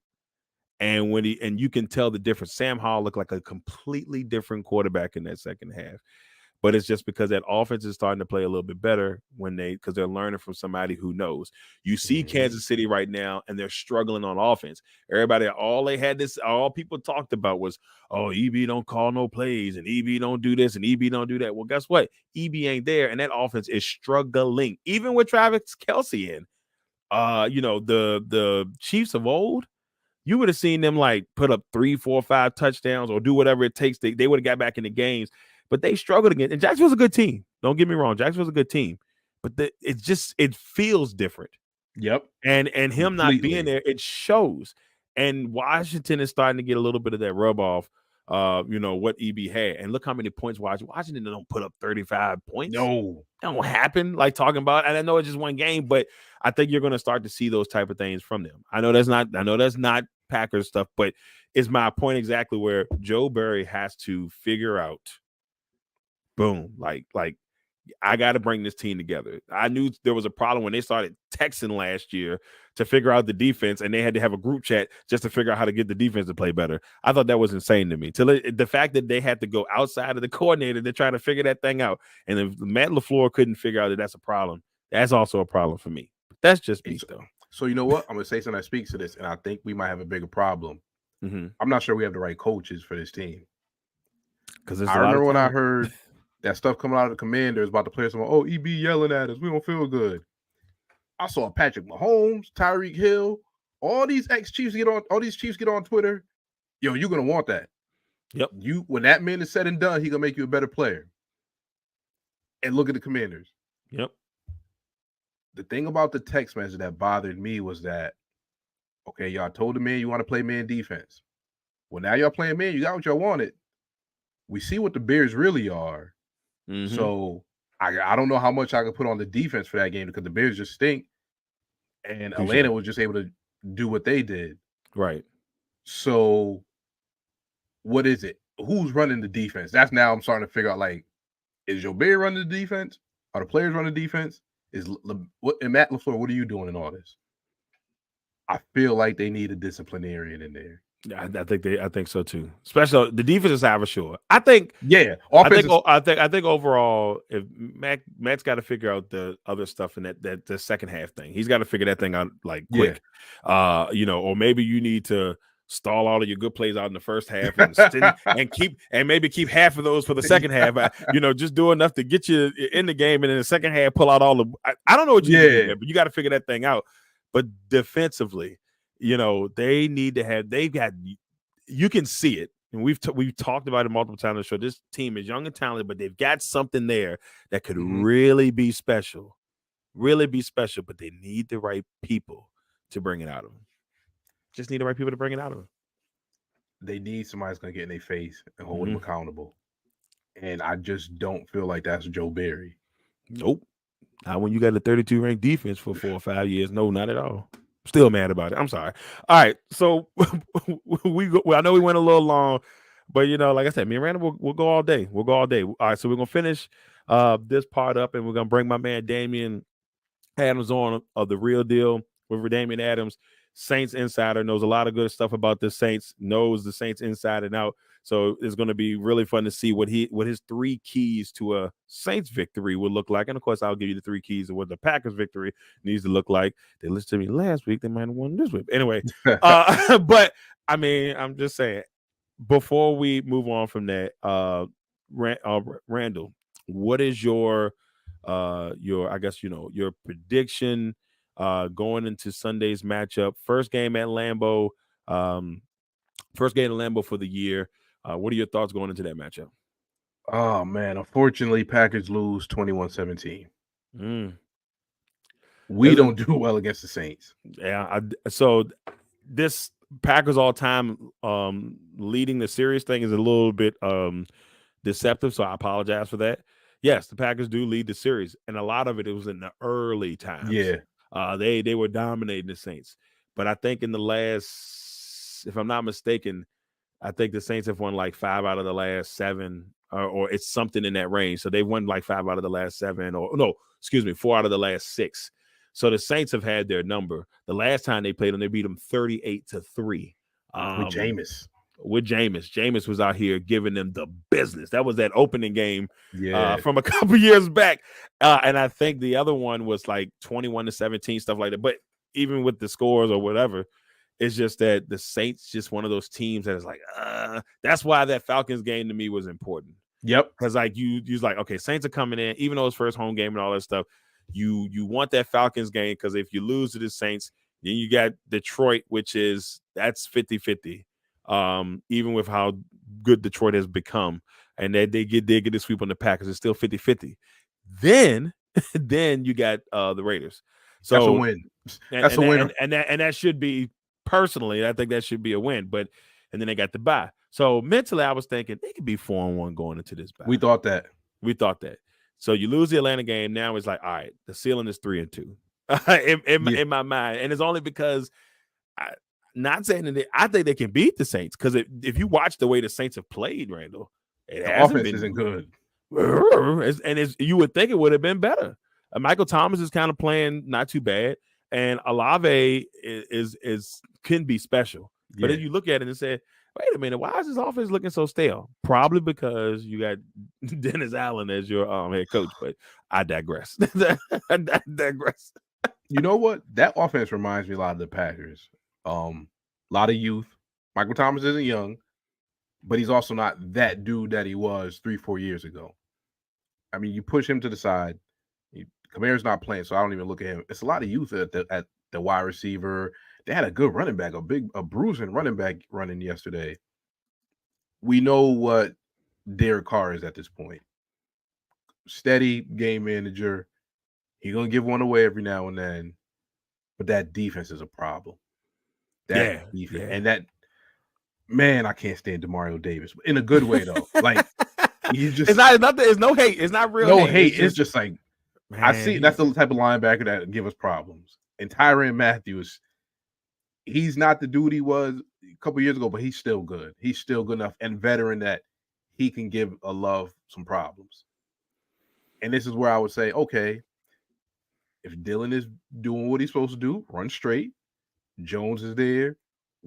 And you can tell the difference. Sam Howell looked like a completely different quarterback in that second half. But it's just because that offense is starting to play a little bit better because they're learning from somebody who knows. You see Kansas City right now, and they're struggling on offense. All people talked about was, oh, EB don't call no plays, and EB don't do this, and EB don't do that. Well, guess what? EB ain't there, and that offense is struggling. Even with Travis Kelce in, the Chiefs of old, you would have seen them like put up 3, 4, 5 touchdowns or do whatever it takes. They would have got back in the games. But they struggled again. And Jacksonville's a good team. Don't get me wrong. Jacksonville's a good team. But it feels different. Yep. And him not being there, it shows. And Washington is starting to get a little bit of that rub off, what EB had. And look how many points Washington don't put up 35 points. No. That don't happen, like talking about. And I know it's just one game, but I think you're going to start to see those type of things from them. I know that's not Packers stuff, but it's my point exactly where Joe Barry has to figure out, boom, like I got to bring this team together. I knew there was a problem when they started texting last year to figure out the defense, and they had to have a group chat just to figure out how to get the defense to play better. I thought that was insane to me. The fact that they had to go outside of the coordinator to try to figure that thing out, and if Matt LaFleur couldn't figure out that that's a problem, that's also a problem for me. That's just me, though. So you know what? I'm going to say something that speaks to this, and I think we might have a bigger problem. Mm-hmm. I'm not sure we have the right coaches for this team. Because I remember when I heard that stuff coming out of the Commanders about the players saying, oh, EB yelling at us, we don't feel good. I saw Patrick Mahomes, Tyreek Hill, all these Chiefs get on Twitter. Yo, you're gonna want that. Yep. When that man is said and done, he gonna make you a better player. And look at the Commanders. Yep. The thing about the text message that bothered me was that, okay, y'all told the man you want to play man defense. Well, now y'all playing man. You got what y'all wanted. We see what the Bears really are. Mm-hmm. So I don't know how much I could put on the defense for that game because the Bears just stink. And Atlanta was just able to do what they did. Right. So what is it? Who's running the defense? That's now I'm starting to figure out, like, is Joe Barry running the defense? Are the players running the defense? And Matt LaFleur, what are you doing in all this? I feel like they need a disciplinarian in there. Yeah, I think so too. Especially the defensive side for sure. I think. Yeah, I think overall, if Matt's got to figure out the other stuff in that the second half thing. He's got to figure that thing out like quick. Yeah. Or maybe you need to stall all of your good plays out in the first half and maybe keep half of those for the second half. Just do enough to get you in the game, and in the second half pull out all the. I don't know what you do, but you got to figure that thing out. But defensively, they need to have. You can see it, and we've talked about it multiple times on the show. This team is young and talented, but they've got something there that could really be special, but they need the right people to bring it out of them. Just need the right people to bring it out of them. They need somebody that's going to get in their face and hold them accountable. And I just don't feel like that's Joe Barry. Nope. Not when you got a 32 ranked defense for 4 or 5 years. No, not at all. Still mad about it. I'm sorry. All right. So I know we went a little long, but like I said, me and Randell we'll go all day. We'll go all day. All right. So we're gonna finish this part up, and we're gonna bring my man Damian Adams on of The Real Deal with Damian Adams, Saints insider, knows a lot of good stuff about the Saints, knows the Saints inside and out. So it's going to be really fun to see what his 3 keys to a Saints victory would look like. And of course, I'll give you the 3 keys of what the Packers victory needs to look like. They listened to me last week. They might have won this week. Anyway, but I mean, I'm just saying, before we move on from that, Randell, what is your I guess, your prediction going into Sunday's matchup? First game at Lambeau for the year. What are your thoughts going into that matchup? Oh, man. Unfortunately, Packers lose 21-17. We don't do well against the Saints. Yeah. So this Packers all-time leading the series thing is a little bit deceptive, so I apologize for that. Yes, the Packers do lead the series, and a lot of it was in the early times. Yeah. They were dominating the Saints. But I think in the last, if I'm not mistaken, I think the Saints have won like 5 out of the last 7, or it's something in that range. So they've won like 5 out of the last 7, 4 out of the last 6. So the Saints have had their number. The last time they played them, they beat them 38-3. With Jameis. Jameis was out here giving them the business. That was that opening game from a couple years back. And I think the other one was like 21-17, stuff like that. But even with the scores or whatever, it's just that the Saints just one of those teams that is like, that's why that Falcons game to me was important. Yep. Because like you're like, okay, Saints are coming in, even though it's first home game and all that stuff. You want that Falcons game because if you lose to the Saints, then you got Detroit, that's 50-50. Even with how good Detroit has become, and they get the sweep on the Packers, it's still 50-50. Then you got the Raiders. So that's a win. That's a win, and that should be, personally, I think that should be a win. But and then they got the bye. So mentally, I was thinking they could be 4-1 going into this bye. We thought that. So you lose the Atlanta game. Now it's like, all right, the ceiling is 3-2 in my mind, and it's only because not saying that I think they can beat the Saints, because if you watch the way the Saints have played, Randell, the offense isn't good. And you would think it would have been better. Michael Thomas is kind of playing not too bad, and Olave can be special. But if you look at it and say, wait a minute, why is this offense looking so stale? Probably because you got Dennis Allen as your head coach. But I digress. You know what? That offense reminds me a lot of the Packers. A lot of youth. Michael Thomas isn't young, but he's also not that dude that he was 3-4 years ago. I mean, you push him to the side. Kamara's not playing, so I don't even look at him. It's a lot of youth at the wide receiver. They had a good running back, a bruising running back running yesterday. We know what Derek Carr is at this point. steady game manager. He's gonna give one away every now and then, but that defense is a problem. That defense and that man, I can't stand Demario Davis in a good way though. Like you just it's nothing. It's no hate. It's not real. No hate. It's just like man, I see. That's the type of linebacker that give us problems. And Tyrann Mathieu, he's not the dude he was a couple years ago, but he's still good. He's still good enough and veteran that he can give a Love some problems. And this is where I would say, okay, if Dylan is doing what he's supposed to do, run straight. Jones is there.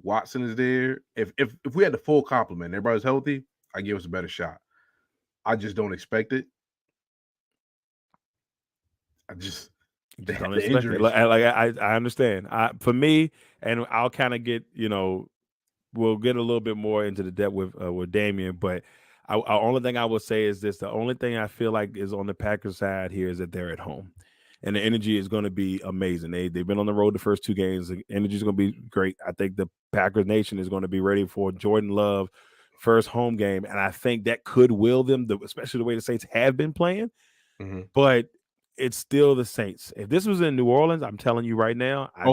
Watson is there. If we had the full complement, everybody's healthy, I give us a better shot. I just don't expect it. I just don't expect it. I understand. For me, and I'll kind of get, we'll get a little bit more into the depth with Damian, but only thing I will say is this: the only thing I feel like is on the Packers side here is that they're at home, and the energy is going to be amazing. They've been on the road the first 2 games. The energy is going to be great. I think the Packers Nation is going to be ready for Jordan Love first home game, and I think that could will them, especially the way the Saints have been playing. Mm-hmm. But it's still the Saints. If this was in New Orleans, I'm telling you right now, I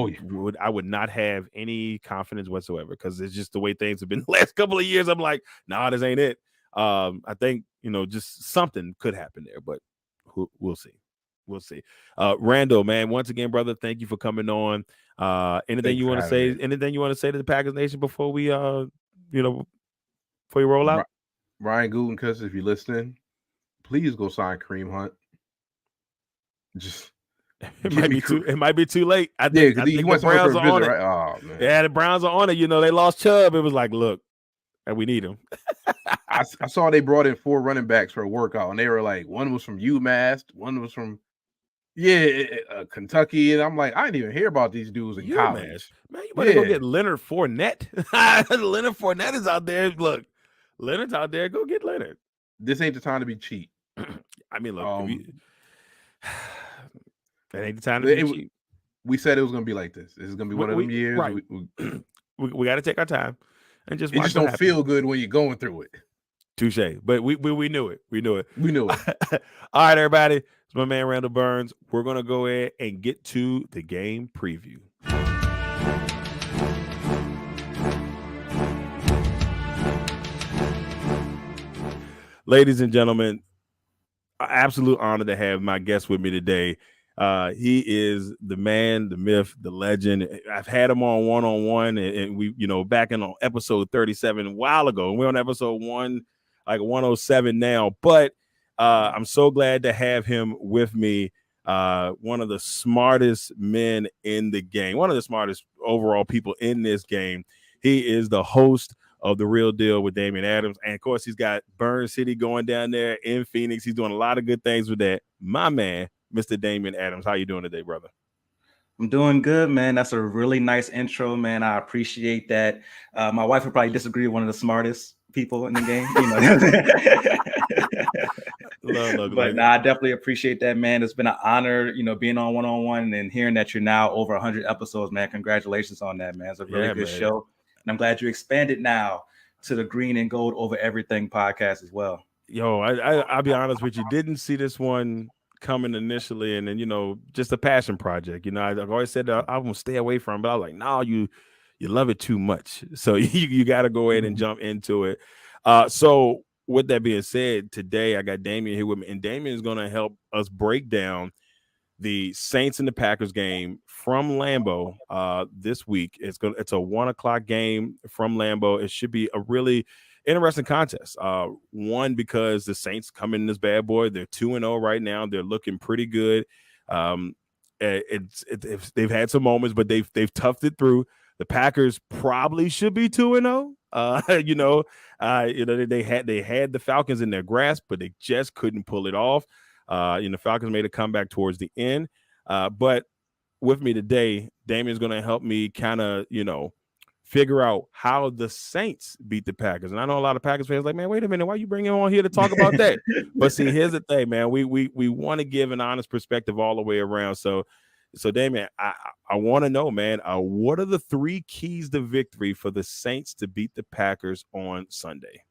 would not have any confidence whatsoever, because it's just the way things have been the last couple of years. I'm like, nah, this ain't it. I think, just something could happen there, but we'll see. We'll see. Randell, man, once again, brother, thank you for coming on. Anything you want to say? Anything you want to say to the Packers Nation before we, before you roll out? Ryan Gutekunst, if you're listening, please go sign Kareem Hunt. Just it might be too late. I think he went the Browns to are on it. Right? Oh man. Yeah, the Browns are on it. They lost Chubb. It was like, look, and we need him. I saw they brought in 4 running backs for a workout, and they were like, one was from UMass, one was from Kentucky, and I'm like, I didn't even hear about these dudes in college. Man, you better go get Leonard Fournette. Leonard Fournette is out there. Look, Leonard's out there. Go get Leonard. This ain't the time to be cheap. I mean, look, that ain't the time to be cheap. We said it was going to be like this. This is going to be one of them years. Right. We got to take our time and just watch. It just don't feel good when you're going through it. Touche. But we knew it. We knew it. All right, everybody. It's my man Randell Burns. We're going to go ahead and get to the game preview. Ladies and gentlemen, absolute honor to have my guest with me today. He is the man, the myth, the legend. I've had him on one-on-one, and we, back in on episode 37 a while ago, and we're on episode 107 now. But I'm so glad to have him with me. One of the smartest men in the game, one of the smartest overall people in this game. He is the host of The Real Deal with Damian Adams. And of course, he's got Burn City going down there in Phoenix. He's doing a lot of good things with that. My man, Mr. Damian Adams. How you doing today, brother? I'm doing good, man. That's a really nice intro, man. I appreciate that. My wife would probably disagree with one of the smartest people in the game. But I definitely appreciate that, man. It's been an honor, being on one-on-one and hearing that you're now over 100 episodes, man. Congratulations on that, man. It's a really good show. And I'm glad you expanded now to the Green and Gold Over Everything podcast as well. Yo, I'll be honest with you. Didn't see this one coming initially, and then just a passion project. I've always said that I'm gonna stay away from it, but I was like, no, you love it too much, so you got to go ahead and jump into it. So with that being said, today I got Damian here with me, and Damian is gonna help us break down the Saints and the Packers game from Lambeau this week. It's a 1:00 game from Lambeau. It should be a really interesting contest. One, because the Saints come in this bad boy. They're 2-0 right now. They're looking pretty good. They've had some moments, but they've toughed it through. The Packers probably should be 2-0. They had the Falcons in their grasp, but they just couldn't pull it off. Falcons made a comeback towards the end. But with me today, Damian's going to help me kind of, figure out how the Saints beat the Packers. And I know a lot of Packers fans like, man, wait a minute, why you bring him on here to talk about that? But see, here's the thing, man. We want to give an honest perspective all the way around. So Damian, I want to know, man, what are the 3 keys to victory for the Saints to beat the Packers on Sunday?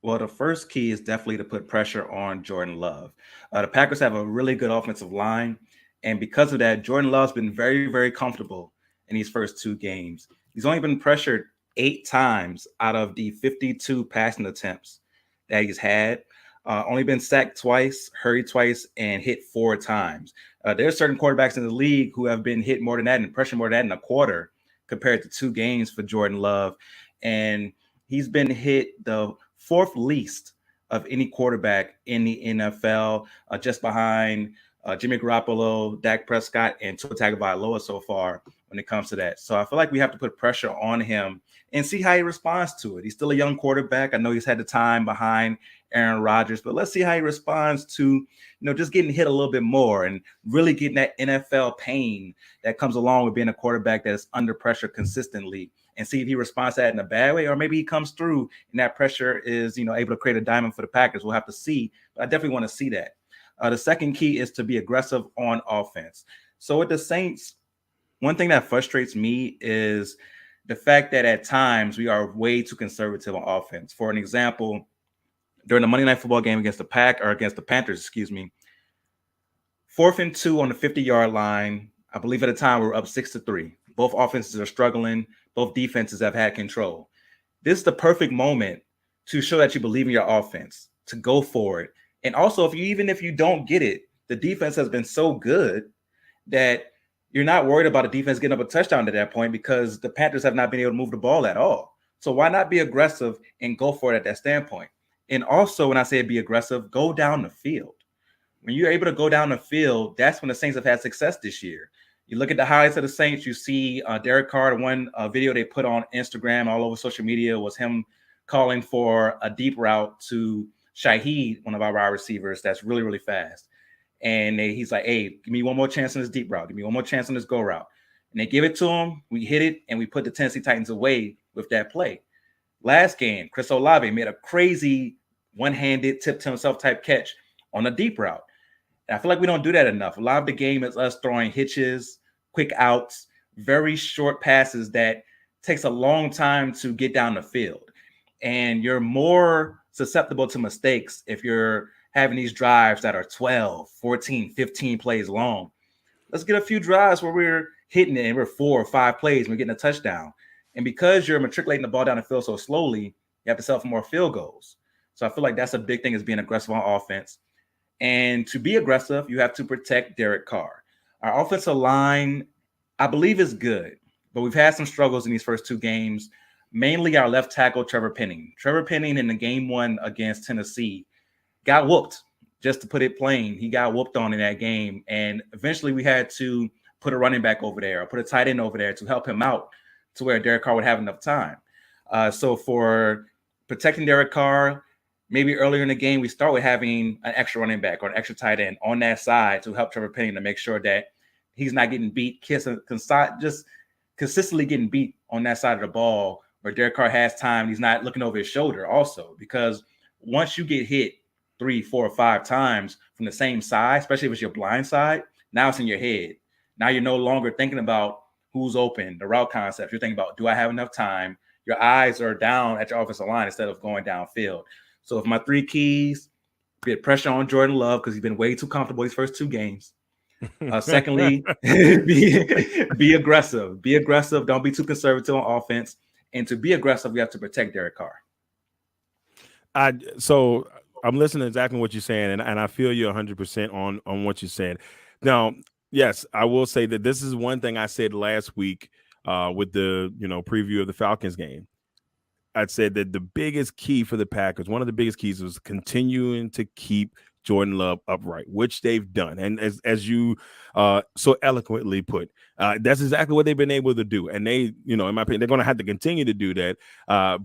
Well, the first key is definitely to put pressure on Jordan Love. The Packers have a really good offensive line, and because of that, Jordan Love's been very, very comfortable in these first 2 games. He's only been pressured 8 times out of the 52 passing attempts that he's had. Only been sacked twice, hurried twice, and hit 4 times. There are certain quarterbacks in the league who have been hit more than that and pressured more than that in a quarter compared to 2 games for Jordan Love. And he's been hit the 4th least of any quarterback in the NFL, just behind Jimmy Garoppolo, Dak Prescott, and Tua Tagovailoa so far when it comes to that. So I feel like we have to put pressure on him and see how he responds to it. He's still a young quarterback. I know he's had the time behind Aaron Rodgers, but let's see how he responds to, just getting hit a little bit more and really getting that NFL pain that comes along with being a quarterback that is under pressure consistently, and see if he responds to that in a bad way, or maybe he comes through and that pressure is, able to create a diamond for the Packers. We'll have to see, but I definitely want to see that. The second key is to be aggressive on offense. So with the Saints, one thing that frustrates me is the fact that at times we are way too conservative on offense. For an example, during the Monday Night Football game against the Panthers, 4th and 2 on the 50-yard line. I believe at the time we were up 6-3. Both offenses are struggling. Both defenses have had control. This is the perfect moment to show that you believe in your offense, to go for it. And also, even if you don't get it, the defense has been so good that you're not worried about a defense getting up a touchdown at that point, because the Panthers have not been able to move the ball at all. So why not be aggressive and go for it at that standpoint? And also, when I say be aggressive, go down the field. When you're able to go down the field, that's when the Saints have had success this year. You look at the highlights of the Saints, you see Derek Carr, one video they put on Instagram, all over social media, was him calling for a deep route to Shaheed, one of our wide receivers that's really, really fast. And he's like, hey, give me one more chance on this deep route. Give me one more chance on this go route. And they give it to him. We hit it, and we put the Tennessee Titans away with that play. Last game, Chris Olave made a crazy one-handed tip to himself type catch on a deep route. And I feel like we don't do that enough. A lot of the game is us throwing hitches, quick outs, very short passes that takes a long time to get down the field. And you're more susceptible to mistakes if you're having these drives that are 12, 14, 15 plays long. Let's get a few drives where we're hitting it and we're 4 or 5 plays and we're getting a touchdown. And because you're matriculating the ball down the field so slowly, you have to settle for more field goals. So I feel like that's a big thing, is being aggressive on offense. And to be aggressive, you have to protect Derek Carr. Our offensive line, I believe, is good, but we've had some struggles in these first 2 games, mainly our left tackle, Trevor Penning. Trevor Penning in the game 1 against Tennessee got whooped, just to put it plain. He got whooped on in that game. And eventually we had to put a running back over there or put a tight end over there to help him out to where Derek Carr would have enough time. So for protecting Derek Carr, maybe earlier in the game, we start with having an extra running back or an extra tight end on that side to help Trevor Penning, to make sure that he's not getting beat, just consistently getting beat on that side of the ball where Derek Carr has time. He's not looking over his shoulder also, because once you get hit 3, 4, or 5 times from the same side, especially if it's your blind side, now it's in your head. Now you're no longer thinking about who's open, the route concept. You're thinking about, do I have enough time? Your eyes are down at your offensive line instead of going downfield. So if my 3 keys, get pressure on Jordan Love because he's been way too comfortable these first 2 games. Secondly, be aggressive. Be aggressive. Don't be too conservative on offense. And to be aggressive, we have to protect Derek Carr. So I'm listening to exactly what you're saying, and I feel you 100% on what you're saying. Now, yes, I will say that this is one thing I said last week with the preview of the Falcons game. I said that the biggest key for the Packers, one of the biggest keys, was continuing to keep Jordan Love upright, which they've done. And as you so eloquently put, that's exactly what they've been able to do. And they, in my opinion, they're going to have to continue to do that.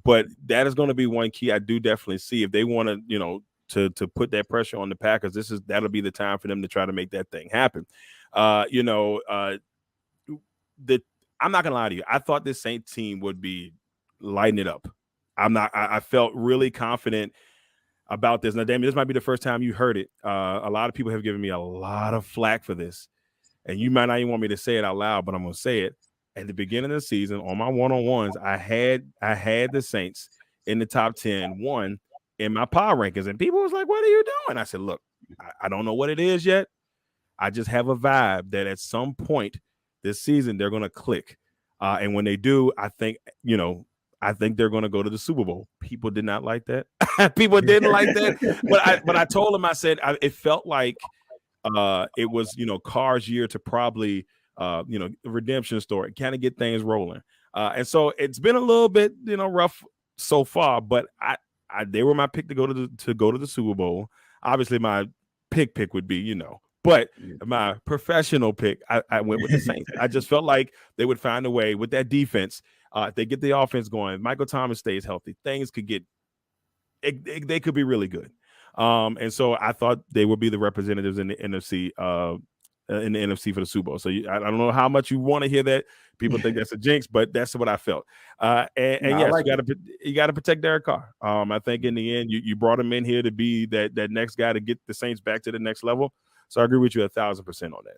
But that is going to be one key I do definitely see if they want to, to put that pressure on the Packers. That'll be the time for them to try to make that thing happen. I'm not going to lie to you. I thought this Saints team would be lighting it up. I felt really confident about this. Now, Damian, this might be the first time you heard it. A lot of people have given me a lot of flack for this, and you might not even want me to say it out loud, but I'm going to say it. At the beginning of the season, on my one-on-ones, I had the Saints in the top 10, 1, in my power rankings. And people was like, what are you doing? I said, look, I don't know what it is yet. I just have a vibe that at some point this season they're going to click. And when they do, I think they're going to go to the Super Bowl. People did not like that. People didn't like that. But I told them, I said, it felt like it was, Carr's year to probably, redemption story, kind of get things rolling. And so it's been a little bit, rough so far, but they were my pick to go to the Super Bowl. Obviously my pick would be, but my professional pick, I went with the Saints. I just felt like they would find a way with that defense. If they get the offense going, Michael Thomas stays healthy, things could get they could be really good. And so I thought they would be the representatives in the NFC for the Super Bowl. So I don't know how much you want to hear that. People think that's a jinx, but that's what I felt. Yes, like you got to protect Derek Carr. I think in the end, you brought him in here to be that next guy to get the Saints back to the next level. So I agree with you 1,000% on that.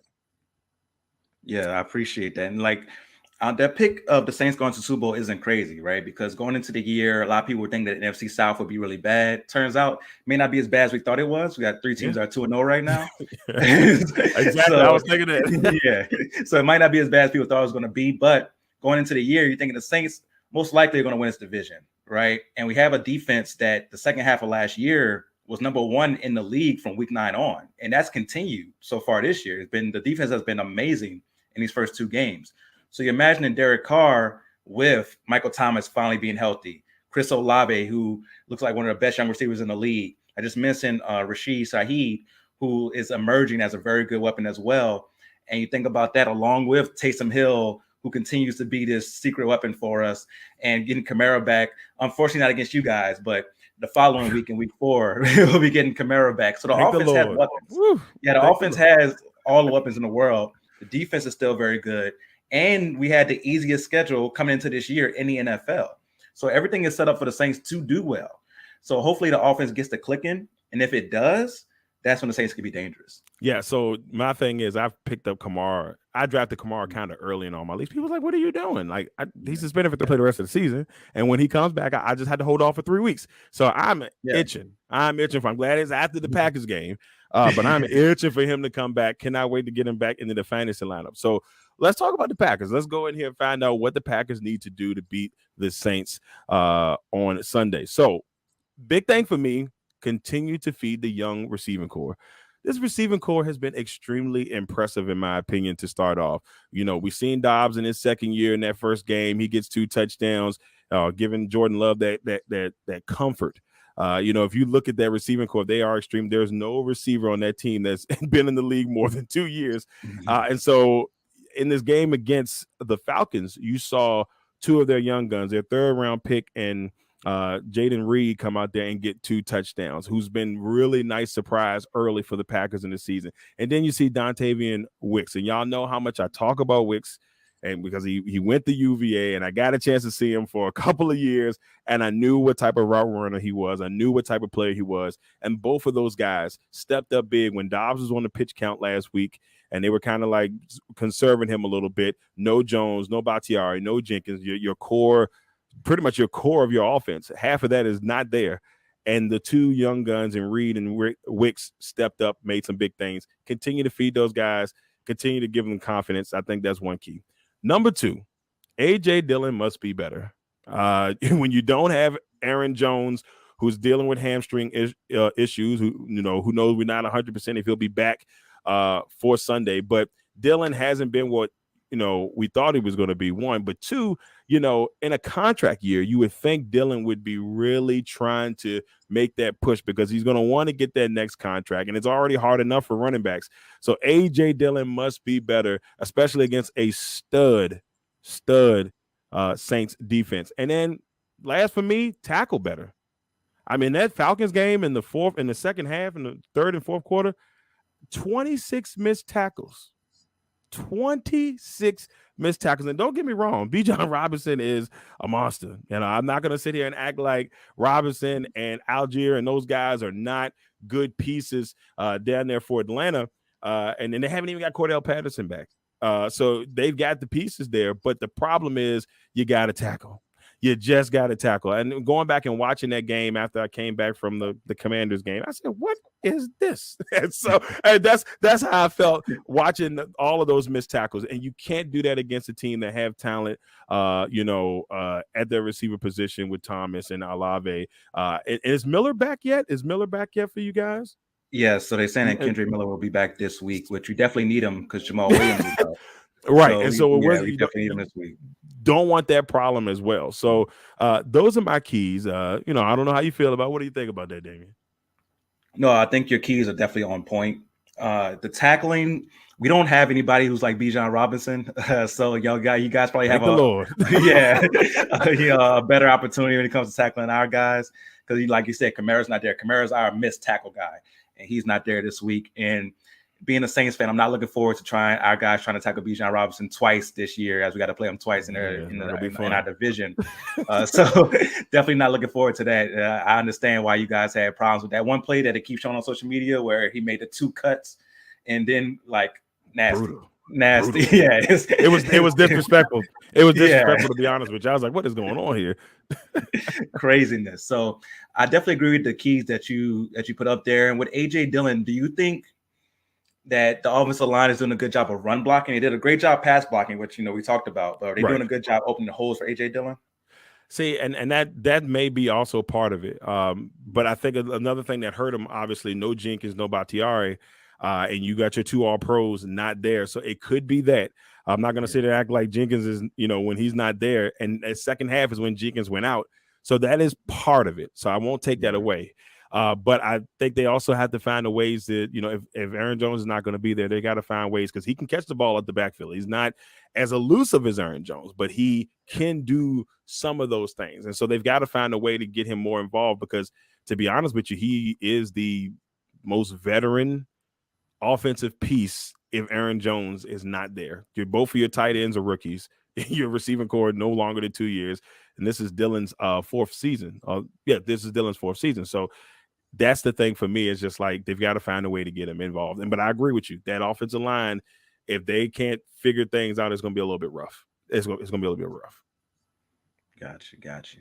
Yeah, I appreciate that. And that pick of the Saints going to Super Bowl isn't crazy, right? Because going into the year, a lot of people would think that the NFC South would be really bad. Turns out, it may not be as bad as we thought it was. We got 3 teams that are 2-0 right now. Exactly. So, I was thinking that. Yeah. So it might not be as bad as people thought it was going to be. But going into the year, you're thinking the Saints most likely are going to win this division, right? And we have a defense that the second half of last year was number 1 in the league from week 9 on. And that's continued so far this year. The defense has been amazing in these first 2 games. So you're imagining Derek Carr with Michael Thomas finally being healthy, Chris Olave, who looks like one of the best young receivers in the league. I just mentioned Rashid Shaheed, who is emerging as a very good weapon as well. And you think about that along with Taysom Hill, who continues to be this secret weapon for us, and getting Kamara back. Unfortunately, not against you guys, but the following week in week 4, we'll be getting Kamara back. So the offense has weapons. Woo. Yeah, the offense has all the weapons in the world. The defense is still very good. And we had the easiest schedule coming into this year in the NFL. So everything is set up for the Saints to do well. So hopefully the offense gets to clicking. And if it does, that's when the Saints could be dangerous. Yeah, so my thing is I've picked up Kamara. I drafted Kamara kind of early in all my leagues. People were like, what are you doing? Like, he's suspended for to play the rest of the season. And when he comes back, I just had to hold off for 3 weeks. So I'm itching. I'm glad it's after the Packers game. But I'm itching for him to come back. Cannot wait to get him back into the fantasy lineup. So let's talk about the Packers. Let's go in here and find out what the Packers need to do to beat the Saints on Sunday. So big thing for me, continue to feed the young receiving core. This receiving core has been extremely impressive, in my opinion, to start off. We've seen Dobbs in his second year in that first game. He gets 2 touchdowns, giving Jordan Love that comfort. If you look at that receiving core, they are extreme. There's no receiver on that team that's been in the league more than 2 years. And so in this game against the Falcons, you saw 2 of their young guns, their 3rd round pick and Jaden Reed come out there and get 2 touchdowns, who's been really nice surprise early for the Packers in the season. And then you see Dontavian Wicks, and y'all know how much I talk about Wicks, and because he went to UVA, and I got a chance to see him for a couple of years, and I knew what type of route runner he was. I knew what type of player he was, and both of those guys stepped up big when Dobbs was on the pitch count last week, and they were kind of like conserving him a little bit. No Jones, no Bakhtiari, no Jenkins, your core, pretty much your core of your offense. Half of that is not there. And the 2 young guns and Reed and Wicks stepped up, made some big things. Continue to feed those guys. Continue to give them confidence. I think that's one key. Number 2, A.J. Dillon must be better. When you don't have Aaron Jones, who's dealing with hamstring issues, who knows we're not 100% if he'll be back for Sunday. But Dillon hasn't been what we thought he was going to be, 1. But 2, in a contract year, you would think Dillon would be really trying to make that push because he's going to want to get that next contract. And it's already hard enough for running backs. So A.J. Dillon must be better, especially against a stud Saints defense. And then last for me, tackle better. I mean, that Falcons game in the second half, in the 3rd and 4th quarter, 26 missed tackles. 26 missed tackles. And don't get me wrong, Bijan Robinson is a monster. I'm not going to sit here and act like Robinson and Algier and those guys are not good pieces down there for Atlanta. And then they haven't even got Cordell Patterson back. So they've got the pieces there. But the problem is you got to tackle. You just got to tackle. And going back and watching that game after I came back from the Commanders game, I said, what is this? And so that's how I felt watching all of those missed tackles. And you can't do that against a team that have talent, at their receiver position with Thomas and Olave. Is Miller back yet? Is Miller back yet for you guys? Yeah, so they're saying that Kendrick Miller will be back this week, which you definitely need him because Jamal Williams is out. Right. So we definitely need him this week. Don't want that problem as well. So those are my keys. I don't know how you feel about. What do you think about that, Damian? No, I think your keys are definitely on point. The tackling, we don't have anybody who's like Bijan Robinson. So you guys probably have a better opportunity when it comes to tackling our guys. Because like you said, Kamara's not there. Kamara's our missed tackle guy, and he's not there this week. And being a Saints fan, I'm not looking forward to our guys trying to tackle Bijan Robinson twice this year, as we got to play him twice in our division. So definitely not looking forward to that. I understand why you guys had problems with that one play that it keeps showing on social media where he made the 2 cuts and then like nasty. Brutal. Yeah, it was disrespectful. It was disrespectful to be honest with you. I was like, what is going on here? Craziness. So I definitely agree with the keys that you put up there. And with AJ Dillon, do you think that the offensive line is doing a good job of run blocking? They did a great job pass blocking, which we talked about, but are they doing a good job opening the holes for AJ Dillon? See, and that may be also part of it. But I think another thing that hurt him, obviously, no Jenkins, no Bakhtiari. And you got your 2 All-Pros not there. So it could be that. I'm not going to sit there and act like Jenkins is, when he's not there. And the second half is when Jenkins went out. So that is part of it. So I won't take that away. But I think they also have to find the ways that, if Aaron Jones is not going to be there, they got to find ways because he can catch the ball at the backfield. He's not as elusive as Aaron Jones, but he can do some of those things. And so they've got to find a way to get him more involved because, to be honest with you, he is the most veteran offensive piece if Aaron Jones is not there. Both of your tight ends are rookies. Your receiving core no longer than 2 years. And this is Dillon's 4th season. This is Dillon's 4th season. So that's the thing for me. Is just like they've got to find a way to get him involved. But I agree with you. That offensive line, if they can't figure things out, it's going to be a little bit rough. It's going to be a little bit rough. Gotcha.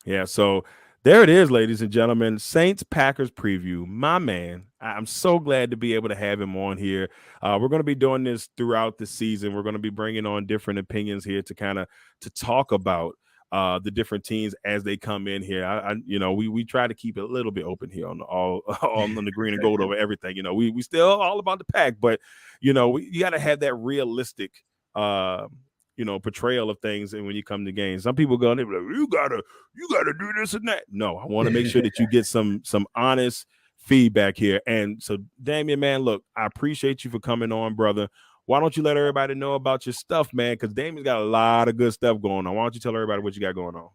Yeah, so there it is, ladies and gentlemen. Saints-Packers preview. My man, I'm so glad to be able to have him on here. We're going to be doing this throughout the season. We're going to be bringing on different opinions here to talk about the different teams as they come in here. We try to keep it a little bit open here on the green and gold over everything. We still all about the pack, but you got to have that realistic portrayal of things. And when you come to games, some people go, they're like, you gotta do this and that. No, I want to make sure that you get some honest feedback here. And so, Damian, man, look, I appreciate you for coming on, brother. Why don't you let everybody know about your stuff, man? Because Damian's got a lot of good stuff going on. Why don't you tell everybody what you got going on?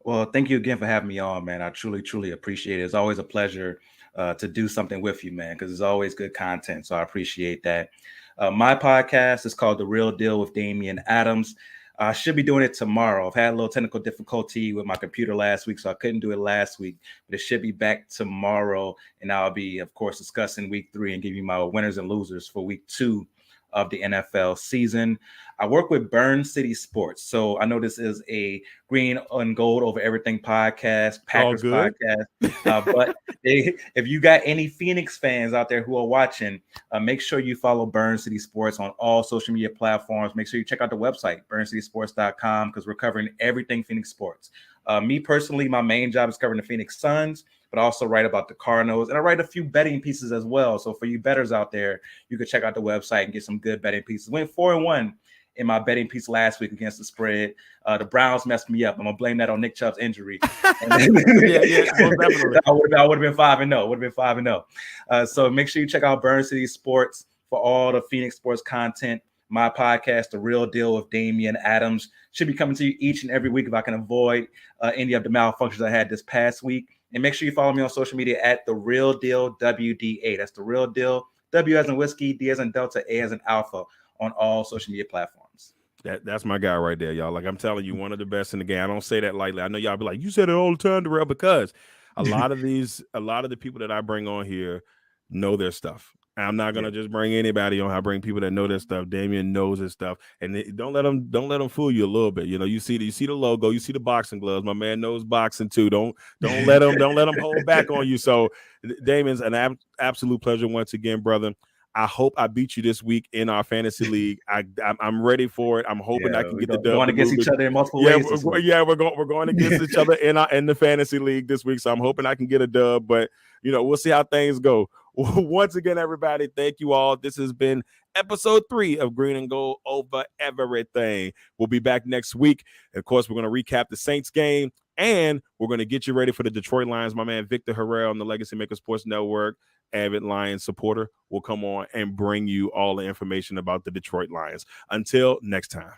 Well, thank you again for having me on, man. I truly, truly appreciate it. It's always a pleasure to do something with you, man, because it's always good content. So I appreciate that. My podcast is called The Real Deal with Damian Adams. I should be doing it tomorrow. I've had a little technical difficulty with my computer last week, so I couldn't do it last week, but it should be back tomorrow. And I'll be, of course, discussing week 3 and give you my winners and losers for week 2 of the NFL season. I work with Burn City Sports. So I know this is a green and gold over everything podcast, Packers podcast. But if you got any Phoenix fans out there who are watching, make sure you follow Burn City Sports on all social media platforms. Make sure you check out the website, burncitysports.com, because we're covering everything Phoenix sports. Me personally, my main job is covering the Phoenix Suns, but I also write about the Cardinals, and I write a few betting pieces as well. So for you bettors out there, you can check out the website and get some good betting pieces. Went 4-1 in my betting piece last week against the spread. The Browns messed me up. I'm gonna blame that on Nick Chubb's injury. I would have been 5-0. Would have been 5-0. So make sure you check out Burn City Sports for all the Phoenix sports content. My podcast, The Real Deal with Damian Adams, should be coming to you each and every week if I can avoid any of the malfunctions I had this past week. And make sure you follow me on social media at The Real Deal WDA. That's The Real Deal, W as in whiskey, D as in Delta, A as in Alpha, on all social media platforms. That's my guy right there, y'all. Like I'm telling you, one of the best in the game. I don't say that lightly. I know y'all be like, you said it all the time, Darrell, because a lot of the people that I bring on here know their stuff. I'm not gonna just bring anybody on. I bring people that know their stuff. Damian knows his stuff, and don't let them fool you a little bit. You see the logo, you see the boxing gloves. My man knows boxing too. Don't let him hold back on you. So, Damian's an absolute pleasure once again, brother. I hope I beat you this week in our fantasy league. I'm ready for it. I'm hoping I can get the dub. We're going against each other in multiple ways. We're going against each other in the fantasy league this week. So I'm hoping I can get a dub. But we'll see how things go. Once again, everybody, thank you all. This has been episode 3 of Green and Gold Over Everything. We'll be back next week. Of course, we're going to recap the Saints game, and we're going to get you ready for the Detroit Lions. My man Victor Harrell on the Legacy Maker Sports Network, avid Lions supporter, will come on and bring you all the information about the Detroit Lions. Until next time.